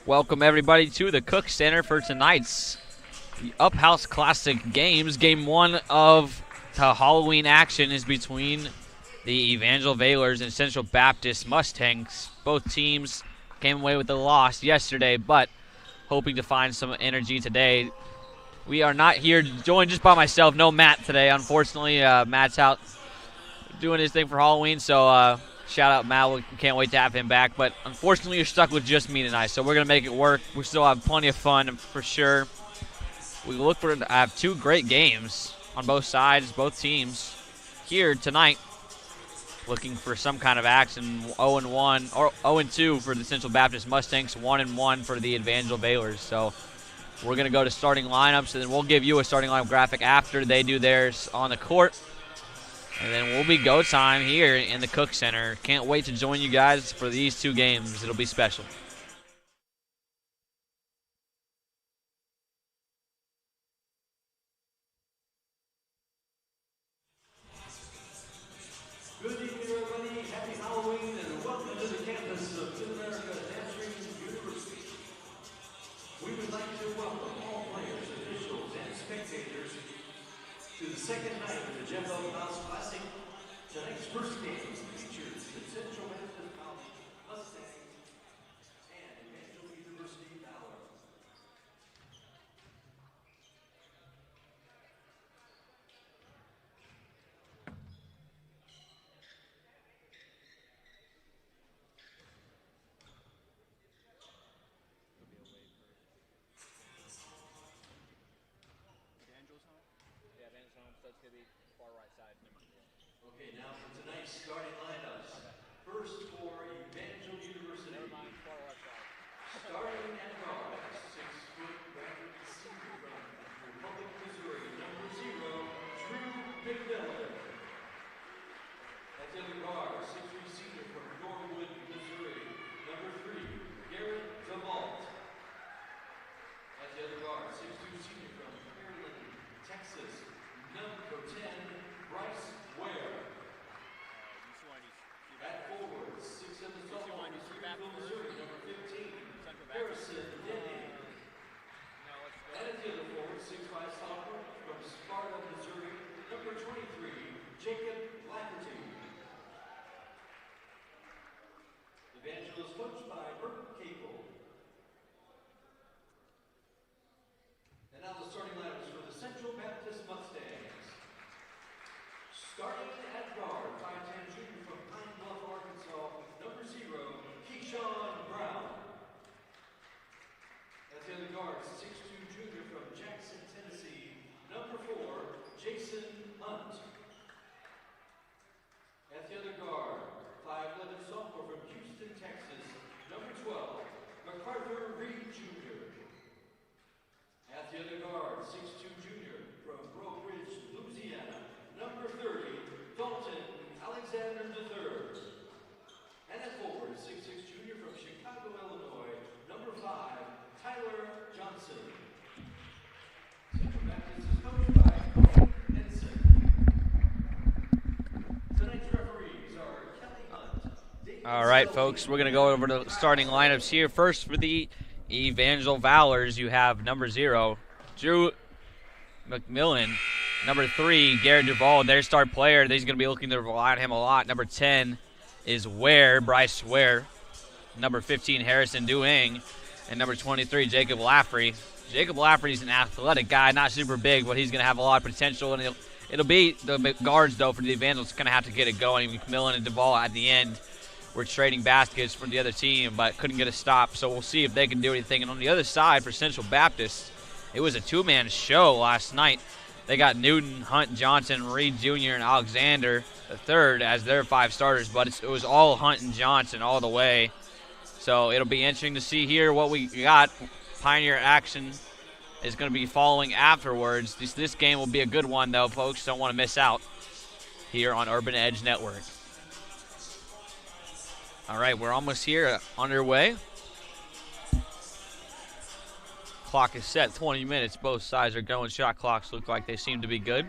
Welcome everybody to the Cook Center for tonight's Up House Classic games. Game one of the Halloween action is between the Evangel Valors and Central Baptist Mustangs. Both teams came away with a loss yesterday, but hoping to find some energy today. We are not here joined just by myself. No Matt today, unfortunately. Matt's out doing his thing for Halloween, so shout out Matt. We can't wait to have him back. But unfortunately, you're stuck with just me tonight, so we're going to make it work. We still have plenty of fun for sure. We look for to have two great games on both sides, both teams here tonight. Looking for some kind of action. 0-1 or 0-2 for the Central Baptist Mustangs, 1-1 for the Evangel Valors. So we're going to go to starting lineups, and then we'll give you a starting lineup graphic after they do theirs on the court. And then we'll be go time here in the Cook Center. Can't wait to join you guys for these two games. It'll be special. Good evening, everybody. Happy Halloween, and welcome to the campus of Mid-America Answering University. We would like to welcome all players, officials, and spectators to the second night of the Jeff Up House Classic. Tonight's first game features the Central Baptist College Mustangs and Evangel University Valor. Okay, now for tonight's starting lineups. First for Evangel University. Starting at guard, 6-foot graduate senior from Republic, Missouri, number 0, Drew McMillan. At the other guard, 6'3" senior from Norwood, Missouri, number 3, Garrett DeVault. At the other guard, 6'2" senior from Maryland, Texas, number 10, Bryce Ware. At forward, 6'7" sophomore, Springfield, Missouri, number 15, Harrison Denny. And at the other forward, 6'5" sophomore from Sparta, Missouri, number 23, Jacob Lafferty. Evangel is coached by Bert Cable. And now the starting lineups for the Central Baptist Mustangs. Starting at guard, 5'10" junior from Pine Bluff, Arkansas, number 0, Keyshawn Brown. At the other guard, 6'2" junior from Jackson, Tennessee, number 4, Jason Hunt. At the other guard, 5'11" sophomore from Houston, Texas, number 12, MacArthur Reed Jr. At the other guard, 6'2" junior from Broke Ridge, Louisiana, number 30, Dalton Alexander III. And at forward, 6'6" junior from Chicago, Illinois, number 5, Tyler Johnson. Central Baptist is coached by Cole Henson. Tonight's referees are Kelly Hunt. All right, folks, we're going to go over the starting lineups here. First for the Evangel Valors, you have number 0, Drew McMillan. Number 3, Garrett Duvall, their star player. He's going to be looking to rely on him a lot. Number 10 is Bryce Ware. Number 15, Harrison Dueng. And number 23, Jacob Lafferty. Jacob Lafferty's an athletic guy, not super big, but he's going to have a lot of potential. And it'll be the guards, though, for the Evangels going to have to get it going. McMillan and Duvall at the end were trading baskets for the other team, but couldn't get a stop. So we'll see if they can do anything. And on the other side for Central Baptist, it was a two-man show last night. They got Newton, Hunt, Johnson, Reed Jr., and Alexander III as their 5 starters, but it was all Hunt and Johnson all the way. So it'll be interesting to see here what we got. Pioneer action is going to be following afterwards. This game will be a good one, though, folks. Don't want to miss out here on Urban Edge Network. All right, we're almost here, underway. Clock is set, 20 minutes. Both sides are going. Shot clocks look like they seem to be good.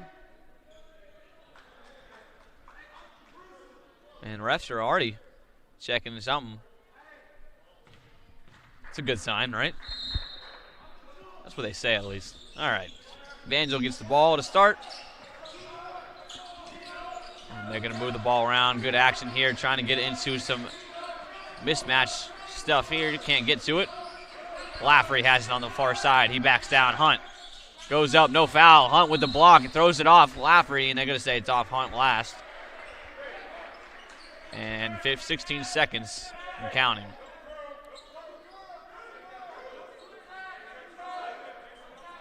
And refs are already checking something. It's a good sign, right? That's what they say, at least. All right. Evangel gets the ball to start. And they're going to move the ball around. Good action here, trying to get into some mismatch stuff here. You can't get to it. Lafferty has it on the far side. He backs down. Hunt goes up, no foul. Hunt with the block and throws it off Lafferty, and they're going to say it's off Hunt last. And 16 seconds and counting.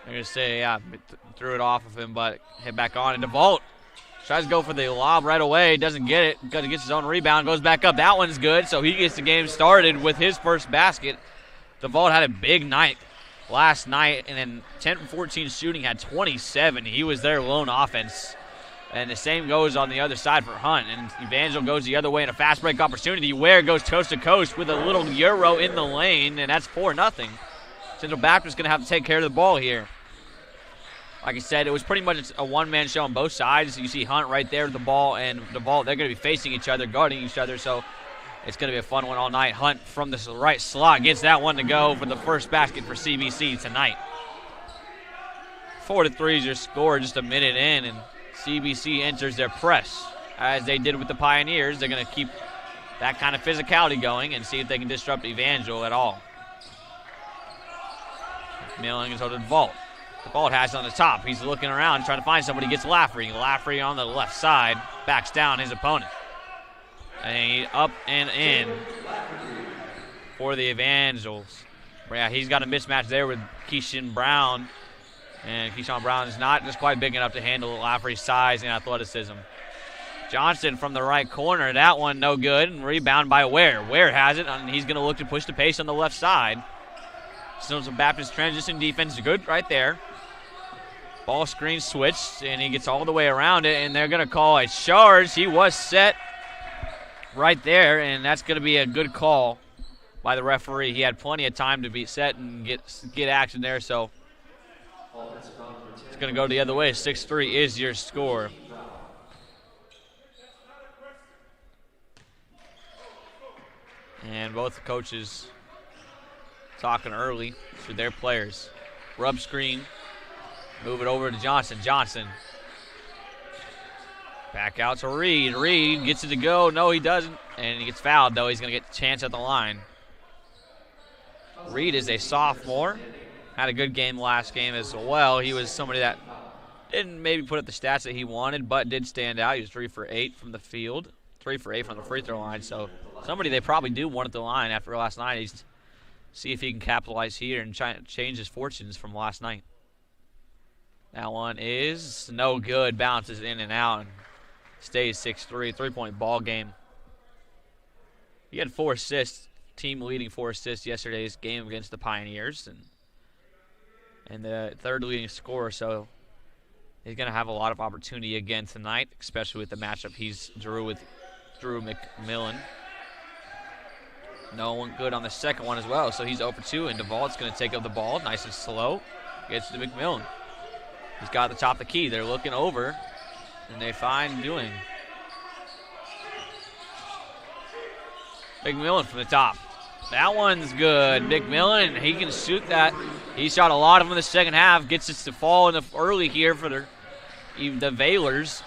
They're going to say, yeah, threw it off of him, but hit back on. And DeVault tries to go for the lob right away. Doesn't get it because he gets his own rebound. Goes back up. That one's good, so he gets the game started with his first basket. DeVault had a big night last night, and then 10-14 shooting, had 27. He was their lone offense. And the same goes on the other side for Hunt. And Evangel goes the other way in a fast break opportunity. Ware goes coast to coast with a little euro in the lane, and that's 4-0. Central Baptist going to have to take care of the ball here. Like I said, it was pretty much a one-man show on both sides. You see Hunt right there with the ball and DeVault. They're going to be facing each other, guarding each other, so it's going to be a fun one all night. Hunt from the right slot gets that one to go for the first basket for CBC tonight. 4-3 is your score just a minute in, and CBC enters their press. As they did with the Pioneers, they're going to keep that kind of physicality going and see if they can disrupt Evangel at all. Milling is over to DeVault. DeVault has it on the top. He's looking around, trying to find somebody. Gets Lafferty. Lafferty on the left side. Backs down his opponent. And he up and in for the Evangels. Yeah, he's got a mismatch there with Keyshawn Brown. And Keyshawn Brown is not just quite big enough to handle Lafferty's size and athleticism. Johnson from the right corner. That one no good. And rebound by Ware. Ware has it, and he's going to look to push the pace on the left side. Central Baptist transition defense is good right there. Ball screen switched, and he gets all the way around it, and they're going to call a charge. He was set right there, and that's going to be a good call by the referee. He had plenty of time to be set and get action there, so it's going to go the other way. 6-3 is your score. And both coaches talking early to their players. Rub screen. Move it over to Johnson. Johnson. Back out to Reed. Reed gets it to go. No, he doesn't. And he gets fouled, though. He's going to get a chance at the line. Reed is a sophomore. Had a good game last game as well. He was somebody that didn't maybe put up the stats that he wanted, but did stand out. He was 3 for 8 from the field. 3 for 8 from the free throw line. So somebody they probably do want at the line after last night. He's see if he can capitalize here and try to change his fortunes from last night. That one is no good. Bounces in and out and stays 6-3. 3-point ball game. He had 4 assists, team leading 4 assists yesterday's game against the Pioneers, and the third leading scorer. So he's going to have a lot of opportunity again tonight, especially with the matchup he's drew with Drew McMillan. No one good on the second one as well, so he's 0 for 2, and DeVault's going to take up the ball nice and slow. Gets to McMillan. He's got the top of the key. They're looking over, and they find Dewing. McMillan from the top. That one's good. McMillan, he can shoot that. He shot a lot of them in the second half. Gets us to fall in the early here for the Valors.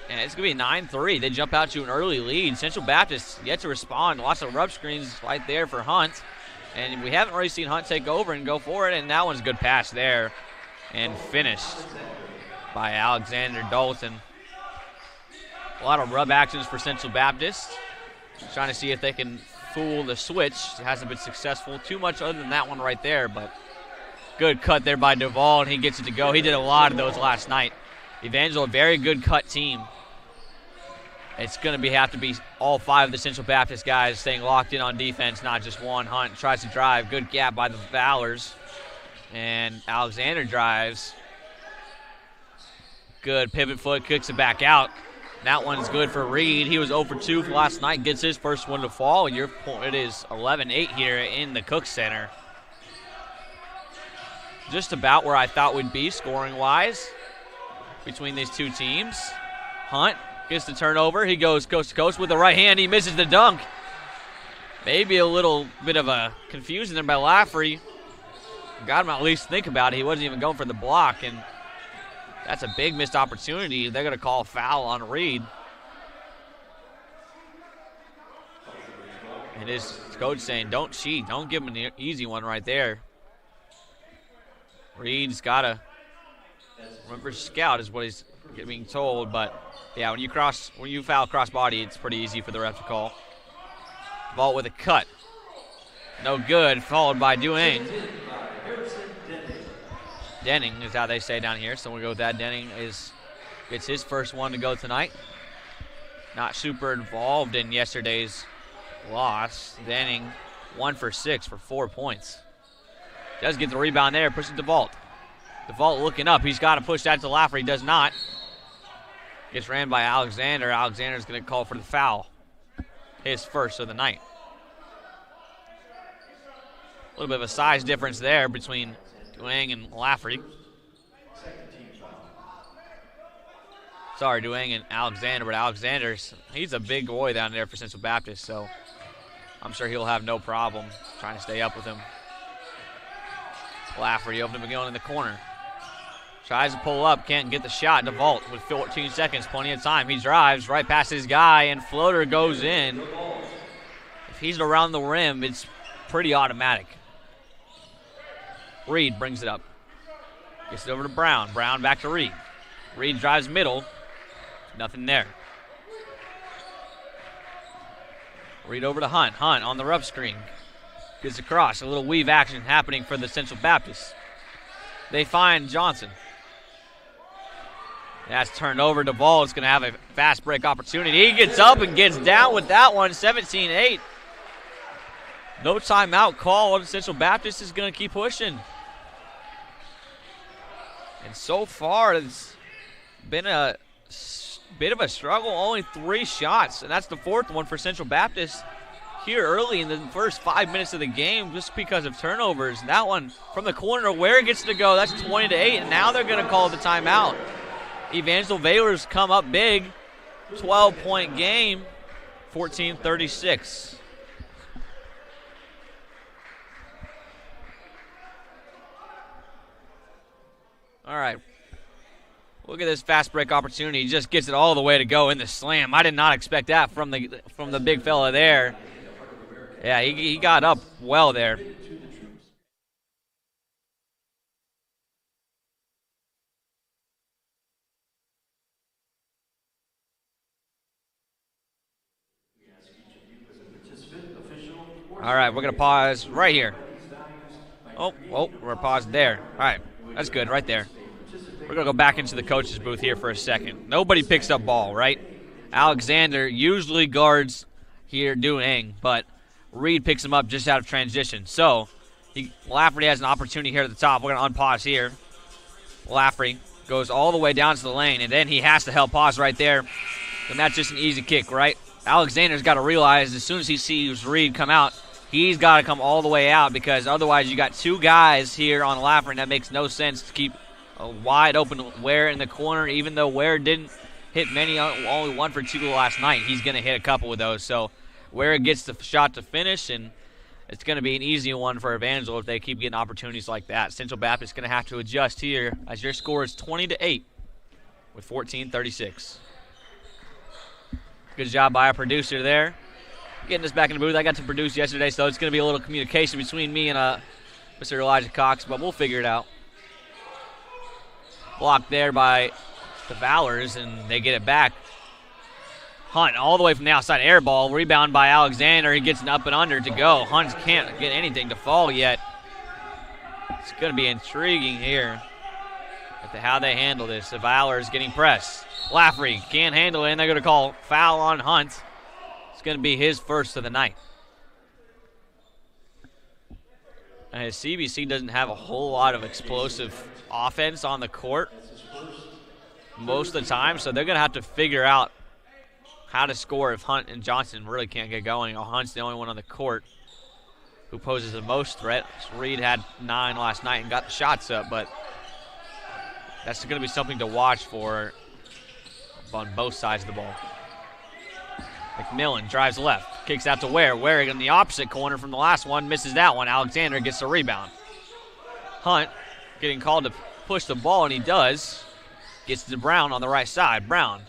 And it's going to be 9-3. They jump out to an early lead. Central Baptist yet to respond. Lots of rub screens right there for Hunt. And we haven't really seen Hunt take over and go for it. And that one's a good pass there. And finished by Alexander Dalton. A lot of rub actions for Central Baptist. Trying to see if they can fool the switch. It hasn't been successful too much other than that one right there. But good cut there by Duvall, and he gets it to go. He did a lot of those last night. Evangel, a very good cut team. It's going to have to be all 5 of the Central Baptist guys staying locked in on defense, not just one. Hunt tries to drive. Good gap by the Valors. And Alexander drives. Good pivot foot, kicks it back out. That one's good for Reed. He was 0 for 2 for last night. Gets his first one to fall. And it is 11-8 here in the Cook Center. Just about where I thought we'd be scoring-wise between these two teams. Hunt gets the turnover. He goes coast to coast with the right hand. He misses the dunk. Maybe a little bit of a confusion there by Lafferty. Got him to at least think about it. He wasn't even going for the block, and that's a big missed opportunity. They're going to call a foul on Reed. And his coach saying, don't cheat. Don't give him an easy one right there. Reed's got to remember scout is what he's being told. But, yeah, when you foul cross body, it's pretty easy for the ref to call. Ball with a cut. No good, followed by Duane. Denning is how they say down here, so we'll go with that. Denning gets his first one to go tonight. Not super involved in yesterday's loss. Denning 1 for 6 for 4 points. Does get the rebound there, pushes DeVault. DeVault looking up. He's got to push that to Lafferty. Does not. Gets ran by Alexander. Alexander's going to call for the foul. His first of the night. A little bit of a size difference there between Duang and Lafferty. Sorry, Duang and Alexander, but he's a big boy down there for Central Baptist, so I'm sure he'll have no problem trying to stay up with him. Lafferty open to going in the corner. Tries to pull up, can't get the shot. DeVault with 14 seconds, plenty of time. He drives right past his guy, and floater goes in. If he's around the rim, it's pretty automatic. Reed brings it up. Gets it over to Brown. Brown back to Reed. Reed drives middle. Nothing there. Reed over to Hunt. Hunt on the rough screen. Gets across. A little weave action happening for the Central Baptist. They find Johnson. That's turned over. DeVault is going to have a fast break opportunity. He gets up and gets down with that one. 17-8. No timeout called. Central Baptist is going to keep pushing. And so far, it's been a bit of a struggle. Only 3 shots, and that's the 4th one for Central Baptist here early in the first 5 minutes of the game just because of turnovers. That one from the corner, where it gets to go, that's 20-8, and now they're going to call the timeout. Evangel Valor's come up big. 12-point game, 14-36. All right. Look at this fast break opportunity. He just gets it all the way to go in the slam. I did not expect that from the big fella there. Yeah, he got up well there. All right, we're going to pause right here. Oh, we're paused there. All right, that's good right there. We're going to go back into the coach's booth here for a second. Nobody picks up ball, right? Alexander usually guards here Duang, but Reed picks him up just out of transition. So Lafferty has an opportunity here at the top. We're going to unpause here. Lafferty goes all the way down to the lane, and then he has to help pause right there. And that's just an easy kick, right? Alexander's got to realize as soon as he sees Reed come out, he's got to come all the way out because otherwise you got 2 guys here on Lafferty, and that makes no sense to keep a wide open Ware in the corner, even though Ware didn't hit many, only 1 for 2 last night. He's going to hit a couple of those. So Ware gets the shot to finish, and it's going to be an easy one for Evangel if they keep getting opportunities like that. Central Baptist is going to have to adjust here as your score is 20-8 with 14-36. Good job by our producer there. Getting us back in the booth. I got to produce yesterday, so it's going to be a little communication between me and Mr. Elijah Cox, but we'll figure it out. Blocked there by the Valors, and they get it back. Hunt all the way from the outside, air ball. Rebound by Alexander. He gets an up and under to go. Hunt can't get anything to fall yet. It's going to be intriguing here as to how they handle this. The Valors getting pressed. Lafferty can't handle it, and they're going to call foul on Hunt. It's going to be his first of the night. And CBC doesn't have a whole lot of explosive offense on the court most of the time, so they're going to have to figure out how to score if Hunt and Johnson really can't get going. Hunt's the only one on the court who poses the most threat. Reed had 9 last night and got the shots up, but that's going to be something to watch for on both sides of the ball. McMillan drives left, kicks out to Ware. Ware in the opposite corner from the last one, misses that one. Alexander gets the rebound. Hunt getting called to push the ball, and he does. Gets to Brown on the right side. Brown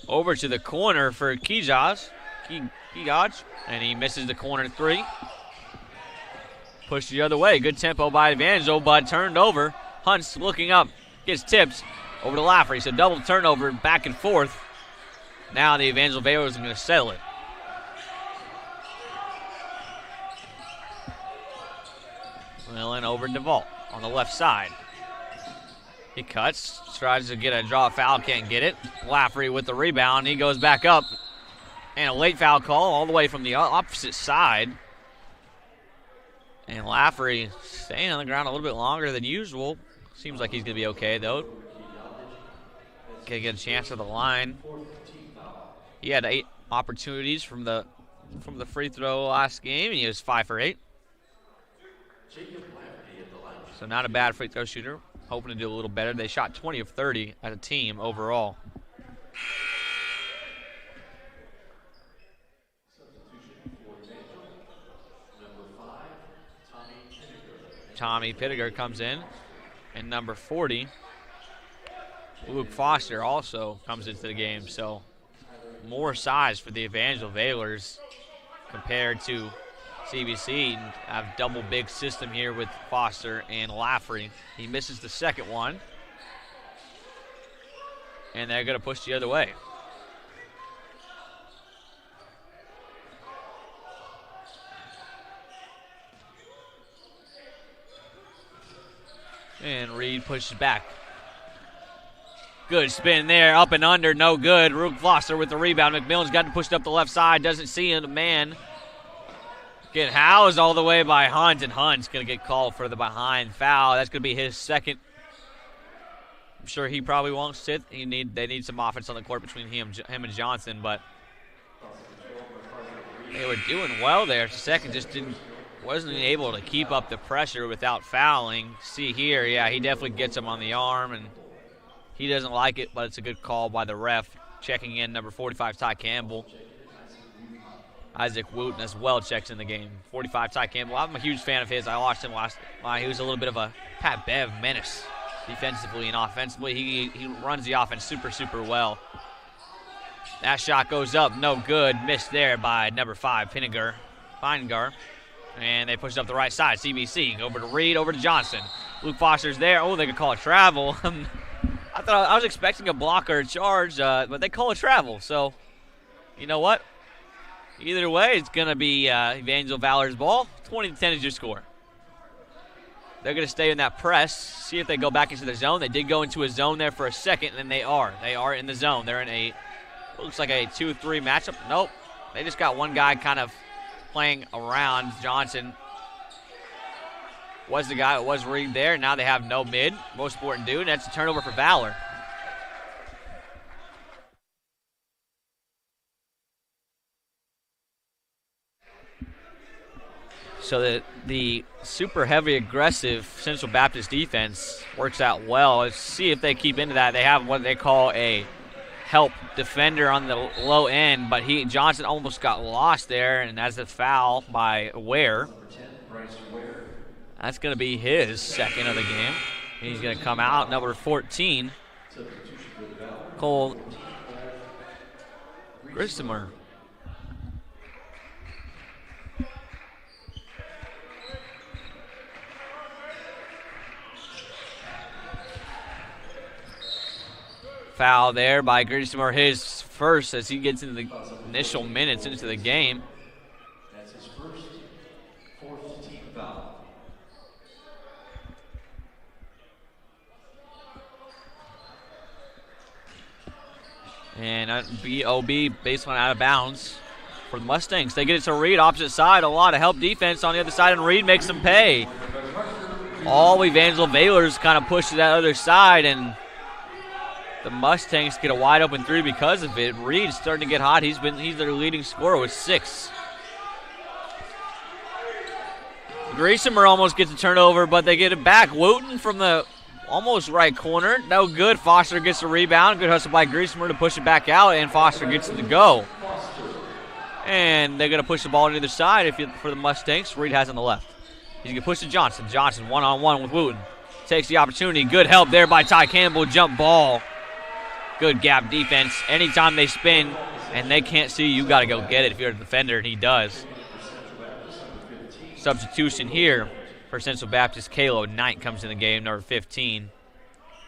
over to the corner for Kijaj, and he misses the corner three. Pushed the other way. Good tempo by Evangel, but turned over. Hunt's looking up, gets tipped over to Lafferty. So double turnover back and forth. Now the Evangel Valors are going to settle it. Millen over DeVault on the left side. He cuts, tries to get a draw foul, can't get it. Lafferty with the rebound. He goes back up. And a late foul call all the way from the opposite side. And Lafferty staying on the ground a little bit longer than usual. Seems like he's going to be okay, though. Going to get a chance at the line. He had 8 opportunities from the free throw last game, and he was 5 for 8. So not a bad free throw shooter. Hoping to do a little better. They shot 20 of 30 as a team overall. Tommy Pittiger comes in. And number 40, Luke Foster, also comes into the game. So more size for the Evangel Valors compared to CBC. Have double big system here with Foster and Lafferty. He misses the second one. And they're going to push the other way. And Reed pushes back. Good spin there, up and under, no good. Luke Foster with the rebound. McMillan's got to push it up the left side, doesn't see a man. Get housed all the way by Hunt, and Hunt's going to get called for the behind foul. That's going to be his second. I'm sure he probably won't sit. They need some offense on the court between him and Johnson, but they were doing well there. Second just wasn't able to keep up the pressure without fouling. See here, yeah, he definitely gets him on the arm, and he doesn't like it, but it's a good call by the ref. Checking in, number 45, Ty Campbell. Isaac Wooten as well checks in the game. 45, Ty Campbell. I'm a huge fan of his. I watched him last. He was a little bit of a Pat Bev menace defensively and offensively. He runs the offense super, super well. That shot goes up, no good. Missed there by number 5, Feingar. And they push it up the right side. CBC over to Reed, over to Johnson. Luke Foster's there. Oh, they could call a travel. I was expecting a block or a charge, but they call a travel. So, you know what? Either way, it's going to be Evangel Valor's ball. 20-10 is your score. They're going to stay in that press, see if they go back into the zone. They did go into a zone there for a second, and they are. They are in the zone. They're in looks like a 2-3 matchup. Nope. They just got one guy kind of playing around. Johnson was the guy that was Reed there. Now they have no mid. Most important dude, and that's a turnover for Valor. So the super heavy aggressive Central Baptist defense works out well. Let's see if they keep into that. They have what they call a help defender on the low end, but Johnson almost got lost there, and that's a foul by Ware. That's going to be his second of the game. He's going to come out, number 14, Cole Grissomer. Foul there by Grissomer, his first as he gets into the initial minutes into the game. That's his first, 4th team foul. And BOB baseline out of bounds for the Mustangs. They get it to Reed, opposite side. A lot of help defense on the other side, and Reed makes them pay. All Evangel Valors kind of push to that other side, and the Mustangs get a wide open 3 because of it. Reed's starting to get hot. He's their leading scorer with 6. Griesemer almost gets a turnover, but they get it back. Wooten from the almost right corner. No good. Foster gets the rebound. Good hustle by Griesemer to push it back out, and Foster gets it to go. And they're going to push the ball to the other side for the Mustangs. Reed has on the left. He's going to push to Johnson. Johnson one-on-one with Wooten. Takes the opportunity. Good help there by Ty Campbell. Jump ball. Good gap defense. Anytime they spin and they can't see you, got to go get it if you're a defender, and he does. Substitution here for Central Baptist. Kalo Knight comes in the game, number 15.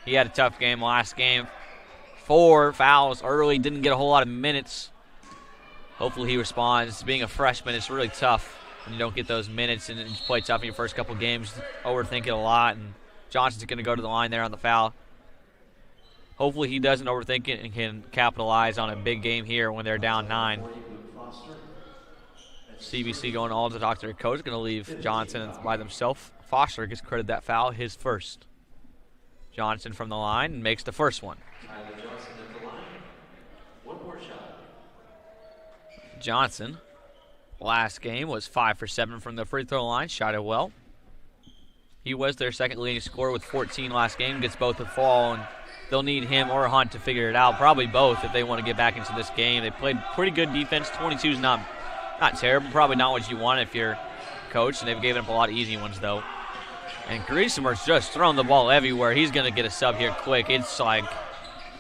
He had a tough game last game. 4 fouls early, didn't get a whole lot of minutes. Hopefully he responds. Being a freshman, it's really tough when you don't get those minutes and you play tough in your first couple games, overthinking a lot. And Johnson's going to go to the line there on the foul. Hopefully he doesn't overthink it and can capitalize on a big game here when they're down 9. CBC going all to talk to their coach. Going to leave Johnson by themselves. Foster gets credited that foul, his first. Johnson from the line makes the first one. Johnson, last game, was 5 for 7 from the free throw line. Shot it well. He was their second leading scorer with 14 last game. Gets both with Fall, and they'll need him or Hunt to figure it out. Probably both if they want to get back into this game. They played pretty good defense. 22 is not terrible. Probably not what you want if you're coach, and they've given up a lot of easy ones, though. And Griesemer's just throwing the ball everywhere. He's going to get a sub here quick. It's like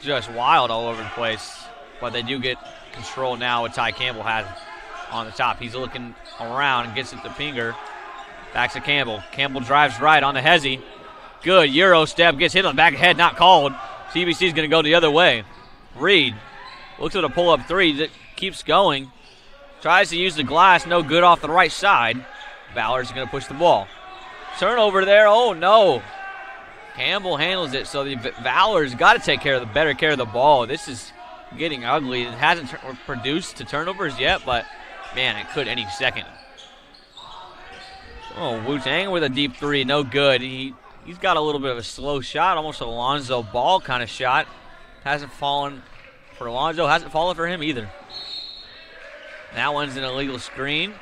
just wild all over the place. But they do get control now with Ty Campbell has on the top. He's looking around and gets it to Pinger. Back to Campbell. Campbell drives right on the Hezzy. Good Euro step. Gets hit on the back of the head. Not called. CBC's going to go the other way. Reed looks at a pull-up three that keeps going. Tries to use the glass. No good off the right side. Ballard's going to push the ball. Turnover there. Oh, no. Campbell handles it. So the Valor's got to take better care of the ball. This is getting ugly. It hasn't produced to turnovers yet, but, man, it could any second. Oh, Wu-Tang with a deep three. No good. He's got a little bit of a slow shot, almost a Alonzo Ball kind of shot. Hasn't fallen for Alonzo. Hasn't fallen for him either. That one's an illegal screen.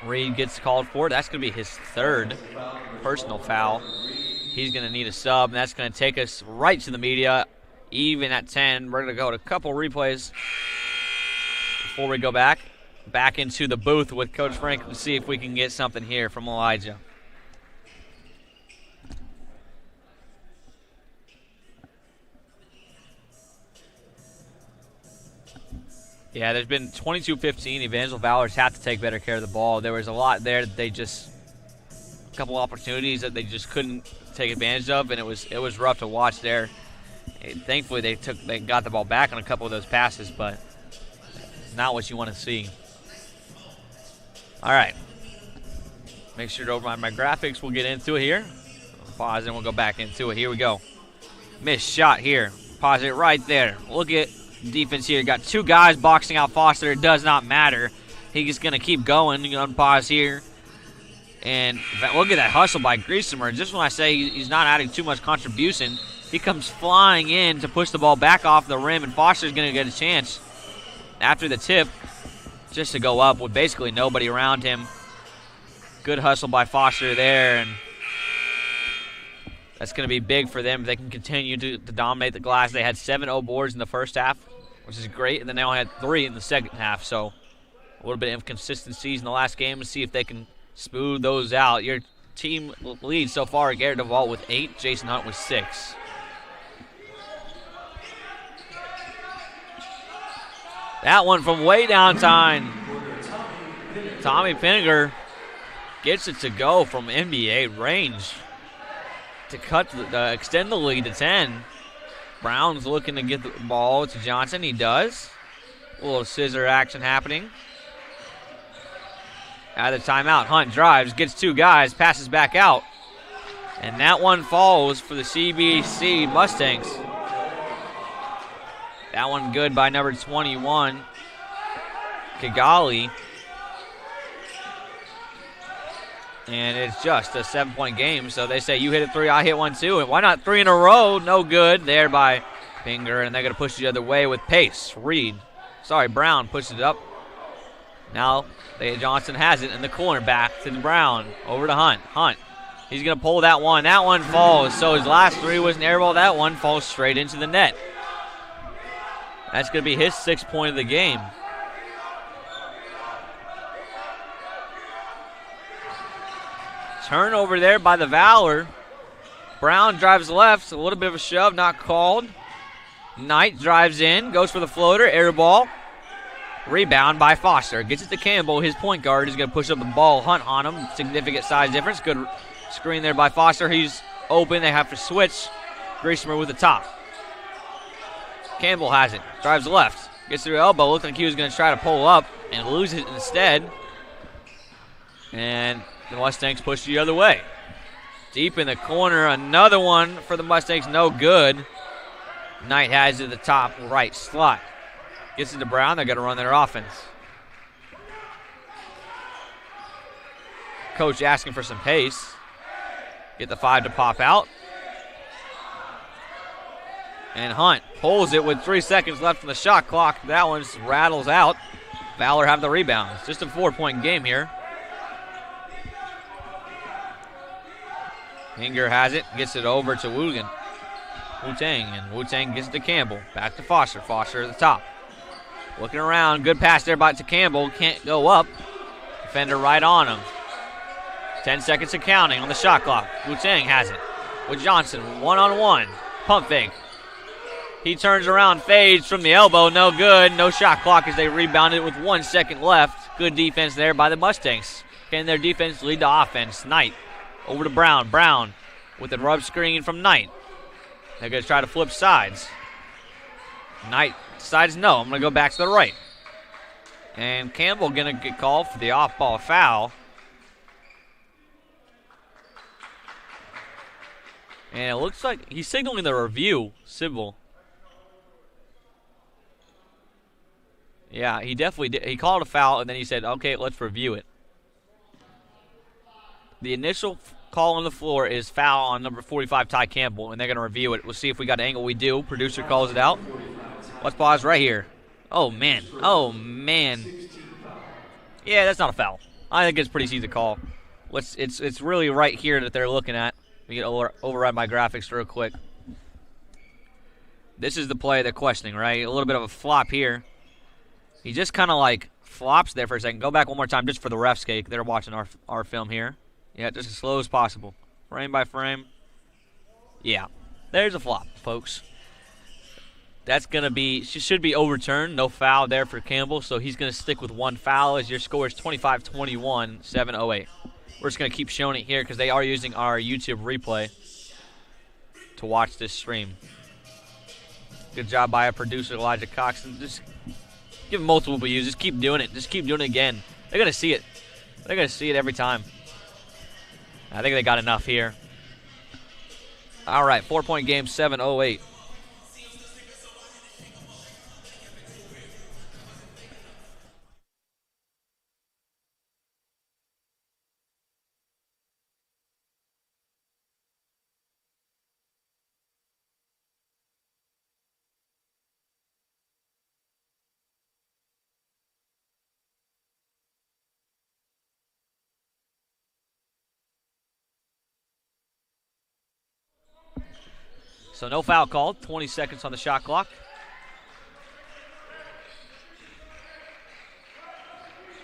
Reed gets called for it. That's going to be his third personal foul. He's going to need a sub, and that's going to take us right to the media. Even at 10. We're going to go to a couple replays before we go back into the booth with Coach Frank and see if we can get something here from Elijah. Yeah, there's been 22-15. Evangel Valors have to take better care of the ball. There was a lot there that a couple opportunities that they just couldn't take advantage of, and it was rough to watch there. Thankfully, they got the ball back on a couple of those passes, but not what you want to see. All right. Make sure to override my graphics. We'll get into it here. Pause, and we'll go back into it. Here we go. Missed shot here. Pause it right there. Look at defense here. Got two guys boxing out Foster. It does not matter. He's going to keep going. You can unpause here. And look at that hustle by Griesemer. Just when I say he's not adding too much contribution, he comes flying in to push the ball back off the rim, and Foster's going to get a chance after the tip just to go up with basically nobody around him. Good hustle by Foster there, and that's going to be big for them if they can continue to dominate the glass. They had 7-0 boards in the first half, which is great, and then they only had 3 in the second half, so a little bit of inconsistencies in the last game to see if they can smooth those out. Your team leads so far, Garrett Duvall with 8, Jason Hunt with 6. That one from way downtown. Tommy Pinniger gets it to go from NBA range to extend the lead to 10. Brown's looking to get the ball to Johnson. He does. A little scissor action happening. Out of the timeout, Hunt drives, gets 2 guys, passes back out. And that one falls for the CBC Mustangs. That one good by number 21, Kigali. And it's just a 7-point game, so they say you hit a 3, I hit one too. And why not 3 in a row? No good there by Finger, and they're going to push the other way with pace. Brown pushes it up. Now Johnson has it in the corner, back to Brown, over to Hunt. Hunt, he's going to pull that one. That one falls, so his last 3 was an air ball. That one falls straight into the net. That's going to be his 6th point of the game. Turnover there by the Valor. Brown drives left, a little bit of a shove, not called. Knight drives in, goes for the floater, air ball. Rebound by Foster. Gets it to Campbell. His point guard is going to push up the ball. Hunt on him. Significant size difference. Good screen there by Foster. He's open. They have to switch. Griesemer with the top. Campbell has it. Drives left. Gets through elbow. Looked like he was going to try to pull up and lose it instead. And the Mustangs push the other way. Deep in the corner. Another one for the Mustangs. No good. Knight has it at the top right slot. Gets it to Brown. They're going to run their offense. Coach asking for some pace. Get the 5 to pop out. And Hunt pulls it with 3 seconds left on the shot clock. That one rattles out. Valor have the rebound. It's just a 4-point game here. Hinger has it. Gets it over to Wu-Tang. And Wu-Tang gets it to Campbell. Back to Foster. Foster at the top. Looking around. Good pass there to Campbell. Can't go up. Defender right on him. 10 seconds of counting on the shot clock. Wu-Tang has it with Johnson. One-on-one. Pump fake. He turns around, fades from the elbow. No good. No shot clock as they rebounded with 1 second left. Good defense there by the Mustangs. Can their defense lead to offense? Knight over to Brown. Brown with the rub screen from Knight. They're going to try to flip sides. Knight decides no. I'm going to go back to the right. And Campbell going to get called for the off-ball foul. And it looks like he's signaling the review, Sybil. Yeah, he definitely did. He called a foul, and then he said, okay, let's review it. The initial call on the floor is foul on number 45, Ty Campbell, and they're going to review it. We'll see if we got an angle. We do. Producer calls it out. Let's pause right here. Oh, man. Oh, man. Yeah, that's not a foul. I think it's pretty easy to call. It's really right here that they're looking at. We get override my graphics real quick. This is the play they're questioning, right? A little bit of a flop here. He just kind of like flops there for a second. Go back one more time just for the ref's sake. They're watching our film here. Yeah, just as slow as possible. Frame by frame. Yeah, there's a flop, folks. That's going to be, she should be overturned. No foul there for Campbell, so he's going to stick with one foul as your score is 25-21, 7-08. We're just going to keep showing it here because they are using our YouTube replay to watch this stream. Good job by our producer, Elijah Coxon. Just give him multiple views. Just keep doing it. Just keep doing it again. They're going to see it. They're going to see it every time. I think they got enough here. All right, 4-point game, 7-08. So no foul called. 20 seconds on the shot clock.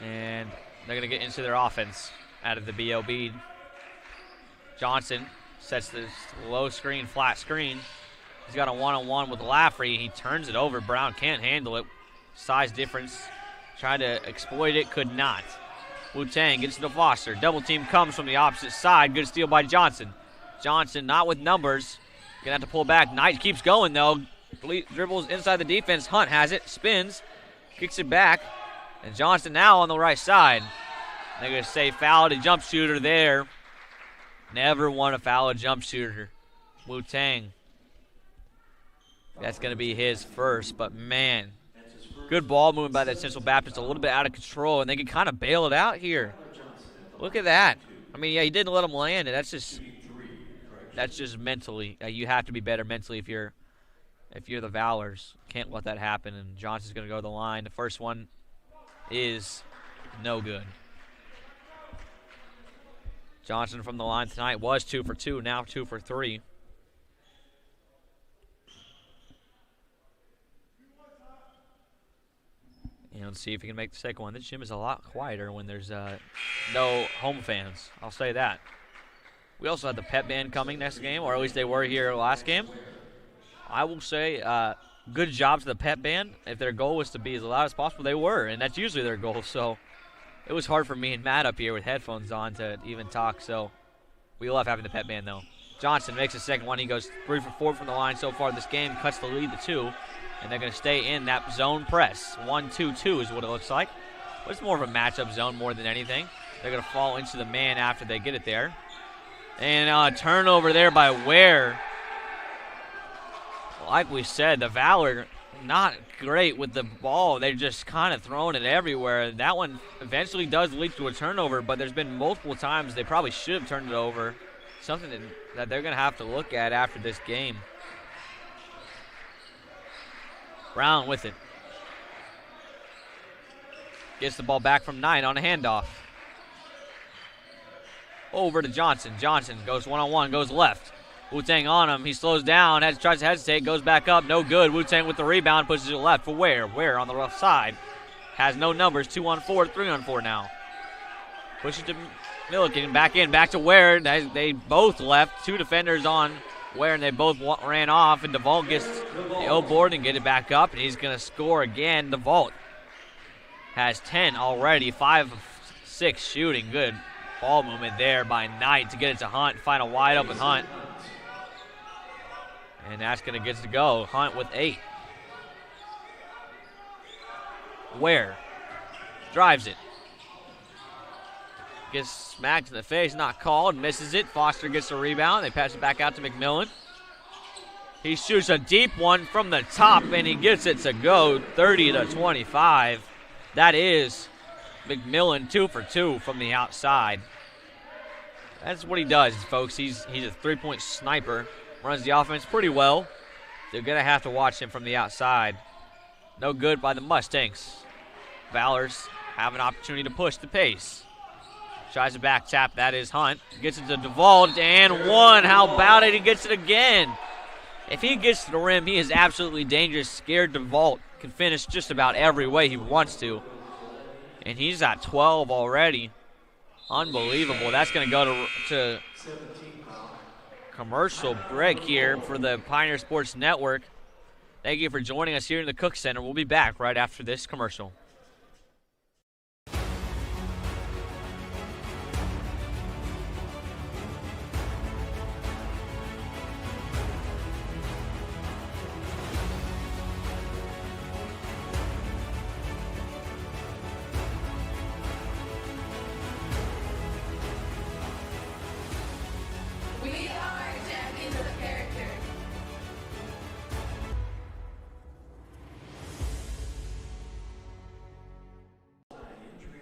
And they're going to get into their offense out of the BOB. Johnson sets this low screen, flat screen. He's got a one-on-one with Laffrey. He turns it over. Brown can't handle it. Size difference. Tried to exploit it, could not. Wu-Tang gets to Foster. Double team comes from the opposite side. Good steal by Johnson. Johnson not with numbers. Gonna have to pull back. Knight keeps going though. Dribbles inside the defense. Hunt has it. Spins. Kicks it back. And Johnson now on the right side. They're gonna say foul to jump shooter there. Never want to foul a jump shooter. Wu-Tang. That's gonna be his first, but man. Good ball movement by that Central Baptist. A little bit out of control, and they can kind of bail it out here. Look at that. I mean, yeah, he didn't let him land it. That's just mentally. You have to be better mentally if you're the Valors. Can't let that happen. And Johnson's going to go to the line. The first one is no good. Johnson from the line tonight was 2 for 2. Now 2 for 3. And let's see if he can make the second one. This gym is a lot quieter when there's no home fans. I'll say that. We also had the pep band coming next game, or at least they were here last game. I will say good job to the pep band. If their goal was to be as loud as possible, they were, and that's usually their goal. So it was hard for me and Matt up here with headphones on to even talk. So we love having the pep band, though. Johnson makes a second one. He goes 3 for 4 from the line so far this game, cuts the lead to 2, and they're going to stay in that zone press. 1-2-2 is what it looks like. But it's more of a matchup zone more than anything. They're going to fall into the man after they get it there. And turnover there by Ware. Like we said, the Valor not great with the ball. They're just kind of throwing it everywhere. That one eventually does lead to a turnover, but there's been multiple times they probably should have turned it over. Something that they're going to have to look at after this game. Brown with it. Gets the ball back from 9 on a handoff. Over to Johnson. Johnson goes one-on-one, goes left. Wu-Tang on him. He slows down, tries to hesitate, goes back up. No good. Wu-Tang with the rebound, pushes it left for Ware. Ware on the left side. Has no numbers. 2-on-4, 3-on-4 now. Pushes to Milliken. Back in, back to Ware. They both left. 2 defenders on Ware, and they both ran off. And DeVault gets the O board and get it back up, and he's going to score again. DeVault has 10 already. 5 of 6 shooting. Good ball movement there by Knight to get it to Hunt. Find a wide open Hunt. And that's going to get to go. Hunt with 8. Ware drives it. Gets smacked in the face, not called, misses it. Foster gets the rebound. They pass it back out to McMillan. He shoots a deep one from the top, and he gets it to go 30-25. That is McMillan 2 for 2 from the outside. That's what he does, folks. He's a three-point sniper. Runs the offense pretty well. They're going to have to watch him from the outside. No good by the Mustangs. Valors have an opportunity to push the pace. Tries a back tap. That is Hunt. Gets it to DeVault and 1. How about it? He gets it again. If he gets to the rim, he is absolutely dangerous. Scared DeVault can finish just about every way he wants to. And he's at 12 already. Unbelievable. That's going to go to commercial break here for the Pioneer Sports Network. Thank you for joining us here in the Cook Center. We'll be back right after this commercial.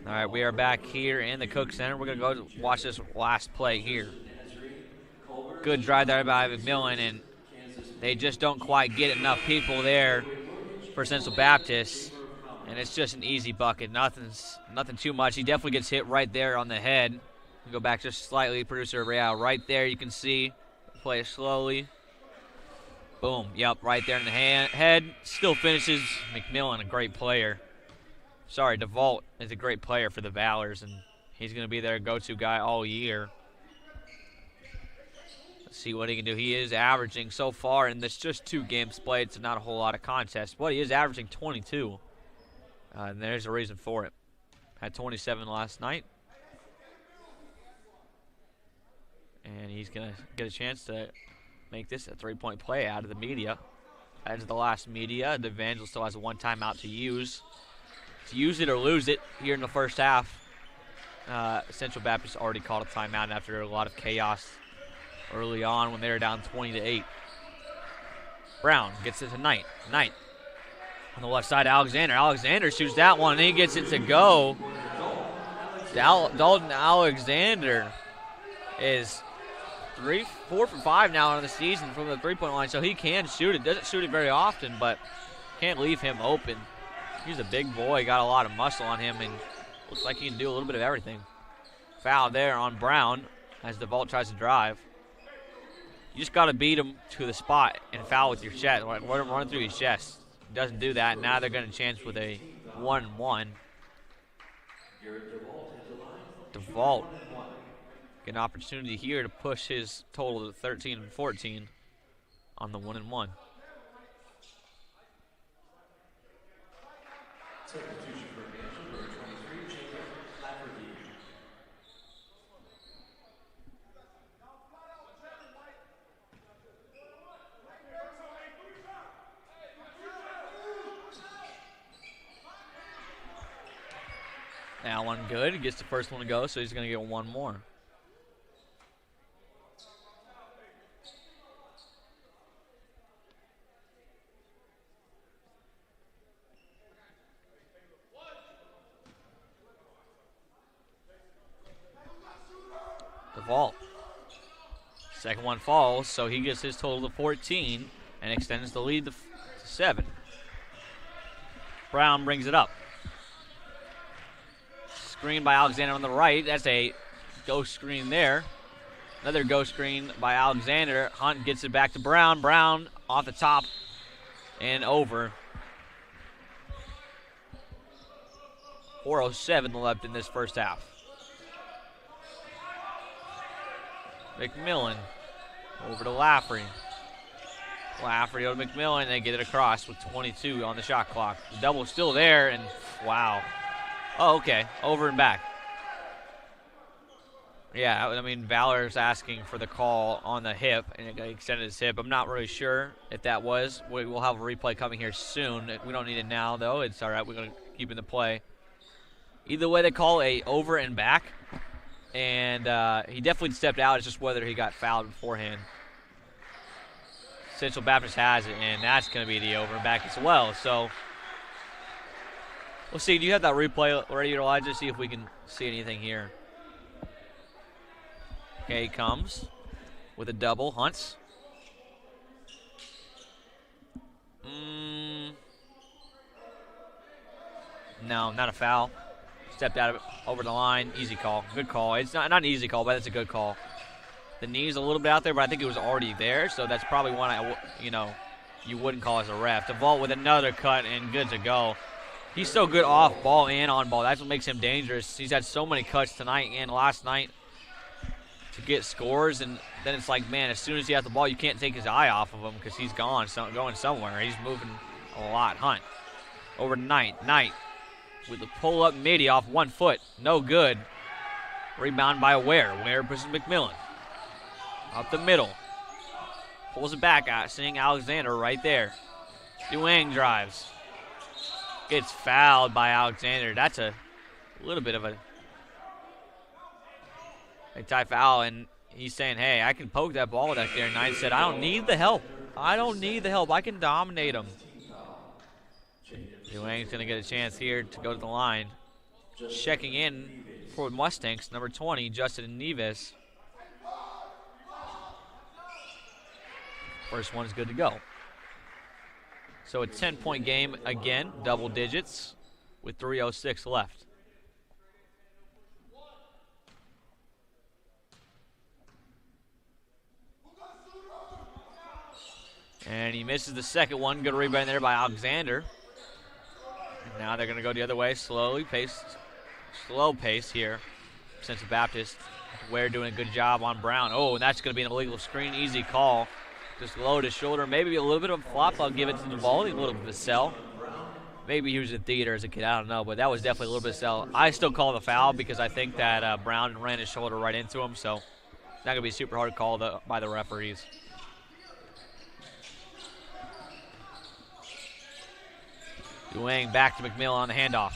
All right, we are back here in the Cook Center. We're going to go watch this last play here. Good drive there by McMillan, and they just don't quite get enough people there for Central Baptist, and it's just an easy bucket. Nothing too much. He definitely gets hit right there on the head. Go back just slightly, producer Real. Right there, you can see. Play it slowly. Boom. Yep, right there in the head. Still finishes. McMillan, a great player. Sorry, DeVault is a great player for the Valors, and he's going to be their go-to guy all year. Let's see what he can do. He is averaging so far, and there's just 2 games played, so not a whole lot of contest. But he is averaging 22, and there's a reason for it. Had 27 last night. And he's going to get a chance to make this a 3-point play out of the media. That is the last media. The Evangel still has a 1 timeout to use. To use it or lose it here in the first half. Central Baptist already called a timeout after a lot of chaos early on when they were down 20-8. Brown gets it to Knight. Knight on the left side, Alexander. Alexander shoots that one, and he gets it to go. Dalton Alexander is 4 for 5 now on the season from the 3-point line, so he can shoot it. Doesn't shoot it very often, but can't leave him open. He's a big boy, got a lot of muscle on him, and looks like he can do a little bit of everything. Foul there on Brown as DeVault tries to drive. You just got to beat him to the spot and foul with your chest, let him run through his chest. He doesn't do that. Now they're going to chance with a 1-1. DeVault Get an opportunity here to push his total to 13 and 14 on the 1-1. Substitution for Evangel, number 23, Jacob Lafferty. Now one good. He gets the first one to go, so he's going to get one more. DeVault. Second one falls, so he gets his total to 14 and extends the lead to 7. Brown brings it up. Screen by Alexander on the right. That's a ghost screen there. Another ghost screen by Alexander. Hunt gets it back to Brown. Brown off the top and over. 4:07 left in this first half. McMillan over to Lafferty. Lafferty over to McMillan. They get it across with 22 on the shot clock. The double's still there, and wow. Oh, okay. Over and back. Yeah, I mean, Valor's asking for the call on the hip, and it extended his hip. I'm not really sure if that was. We'll have a replay coming here soon. We don't need it now, though. It's all right. We're going to keep in the play. Either way, they call a over and back, and he definitely stepped out. It's just whether he got fouled beforehand. Central Baptist has it, and that's going to be the over and back as well. So we'll see. Do you have that replay ready, Elijah? See if we can see anything here. Okay, he comes with a double. Hunts. No, not a foul. Stepped out of it, over the line. Easy call. Good call. It's not an easy call, but it's a good call. The knee's a little bit out there, but I think it was already there, so that's probably one you wouldn't call as a ref. DeVault with another cut and good to go. He's so good off ball and on ball. That's what makes him dangerous. He's had so many cuts tonight and last night to get scores, and then it's like, man, as soon as he has the ball, you can't take his eye off of him because he's going somewhere. He's moving a lot. Hunt over to Knight. Knight with the pull-up midi off 1 foot. No good. Rebound by Ware. Ware pushes McMillan. Up the middle. Pulls it back out, seeing Alexander right there. Duang drives. Gets fouled by Alexander. That's a little bit of a tie foul, and he's saying, hey, I can poke that ball back there. Knight said, I don't need the help. I don't need the help. I can dominate him. Duang's going to get a chance here to go to the line. Checking in for Mustangs, number 20, Justin Neves. First one's good to go. So a 10-point game again, double digits, with 3:06 left. And he misses the second one. Good rebound there by Alexander. And now they're going to go the other way, slow pace here. Central Baptist. Ware doing a good job on Brown. Oh, and that's going to be an illegal screen. Easy call. Just lowered his shoulder. Maybe a little bit of a flop. I'll give it to DeVault. A little bit of a sell. Maybe he was in theater as a kid. I don't know. But that was definitely a little bit of a sell. I still call the foul because I think that Brown ran his shoulder right into him. So it's not going to be a super hard call by the referees. Duang back to McMillan on the handoff.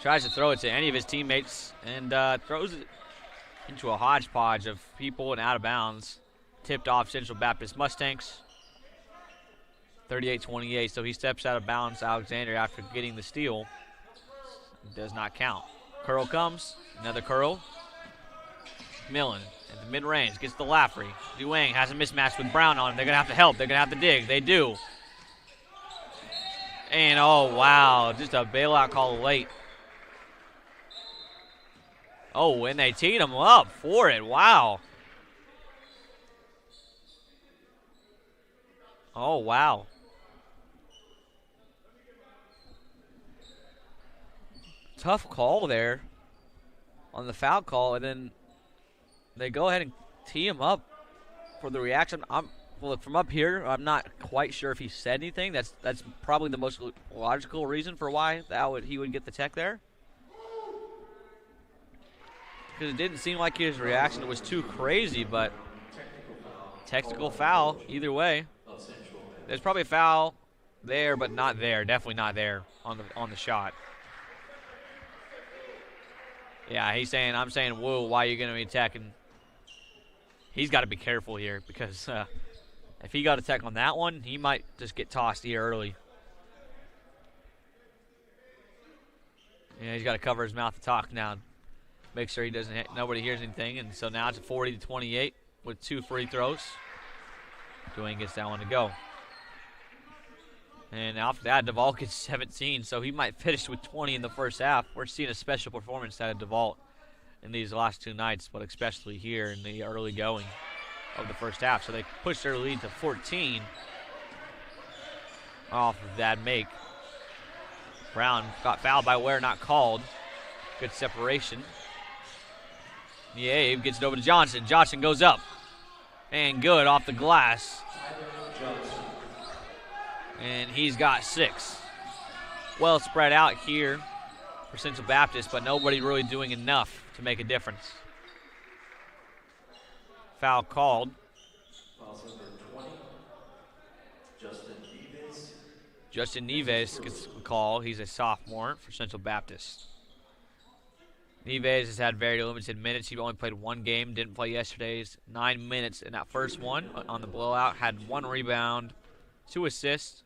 Tries to throw it to any of his teammates and throws it into a hodgepodge of people and out of bounds. Tipped off Central Baptist Mustangs. 38-28, so he steps out of bounds, Alexander, after getting the steal. It does not count. Curl comes. Another curl. Millen at the mid-range gets the Lafferty. Duang has a mismatch with Brown on him. They're going to have to help. They're going to have to dig. They do. And, oh, wow, just a bailout call late. Oh, and they teed him up for it. Wow. Oh, wow. Tough call there on the foul call, and then They go ahead and tee him up for the reaction. Look, from up here, I'm not quite sure if he said anything. That's probably the most logical reason for why he would get the tech there. Because it didn't seem like his reaction was too crazy, but technical foul either way. There's probably a foul there, but not there. Definitely not there on the shot. Yeah, I'm saying, whoa, why are you going to be attacking? He's got to be careful here because if he got a tech on that one, he might just get tossed here early. Yeah, he's got to cover his mouth to talk now. Make sure nobody hears anything. And so now it's a 40-28 with 2 free throws. Dwayne gets that one to go. And after that, Duvall gets 17, so he might finish with 20 in the first half. We're seeing a special performance out of Duvall in these last 2 nights, but especially here in the early going of the first half. So they push their lead to 14 off of that make. Brown got fouled by Ware, not called. Good separation. Yeah, gets it over to Johnson. Johnson goes up. And good off the glass. And he's got 6. Well spread out here for Central Baptist, but nobody really doing enough to make a difference. Foul called. Foul number 20, Justin Neves. Justin Neves gets a call. He's a sophomore for Central Baptist. Neves has had very limited minutes. He only played 1 game, didn't play yesterday's. 9 minutes in that first one on the blowout. Had 1 rebound, 2 assists,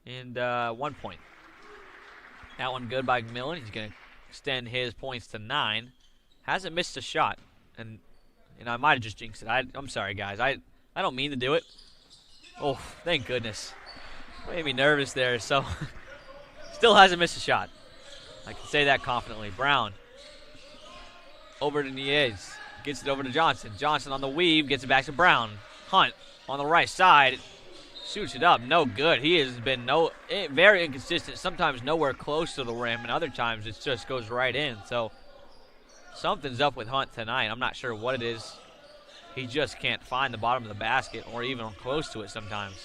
and 1 point. That one good by Millen. He's going to extend his points to 9. Hasn't missed a shot. And I might have just jinxed it. I'm sorry, guys. I don't mean to do it. Oh, thank goodness. Made me nervous there. So, still hasn't missed a shot. I can say that confidently. Brown. Over to Niez. Gets it over to Johnson. Johnson on the weave. Gets it back to Brown. Hunt on the right side. Shoots it up. No good. He has been very inconsistent. Sometimes nowhere close to the rim. And other times it just goes right in. So something's up with Hunt tonight. I'm not sure what it is. He just can't find the bottom of the basket or even close to it sometimes.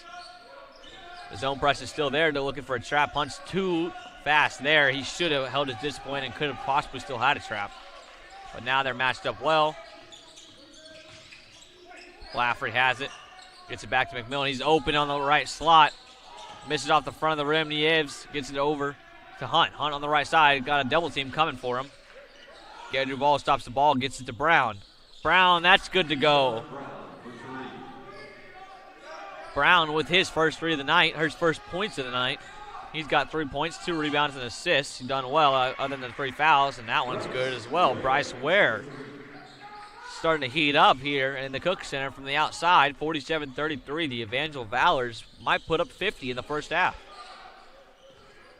The zone press is still there. They're looking for a trap. Hunt's too fast there. He should have held his discipline and could have possibly still had a trap. But now they're matched up well. Lafferty has it. Gets it back to McMillan. He's open on the right slot. Misses off the front of the rim. Nieves gets it over to Hunt. Hunt on the right side. Got a double team coming for him. Gary Duvall stops the ball. Gets it to Brown. Brown, that's good to go. Brown with his first 3 of the night. His first points of the night. He's got 3 points, 2 rebounds, and assists. He's done well other than 3 fouls, and that one's good as well. Bryce Ware starting to heat up here in the Cook Center from the outside. 47-33. The Evangel Valors might put up 50 in the first half.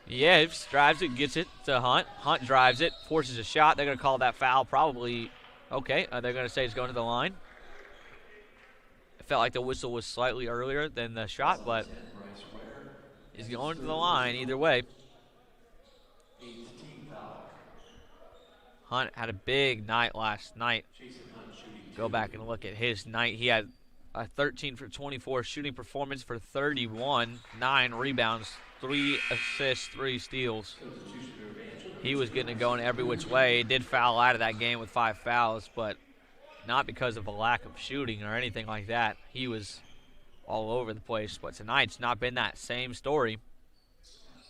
Yves drives it, gets it to Hunt. Hunt drives it, forces a shot. They're going to call that foul probably. Okay, they're going to say it's going to the line. It felt like the whistle was slightly earlier than the shot, but he's going to the line either way. Hunt had a big night last night. Go back and look at his night. He had a 13 for 24 shooting performance for 31, 9 rebounds, 3 assists, 3 steals. He was getting it going every which way. He did foul out of that game with 5 fouls, but not because of a lack of shooting or anything like that. He was all over the place, but tonight's not been that same story.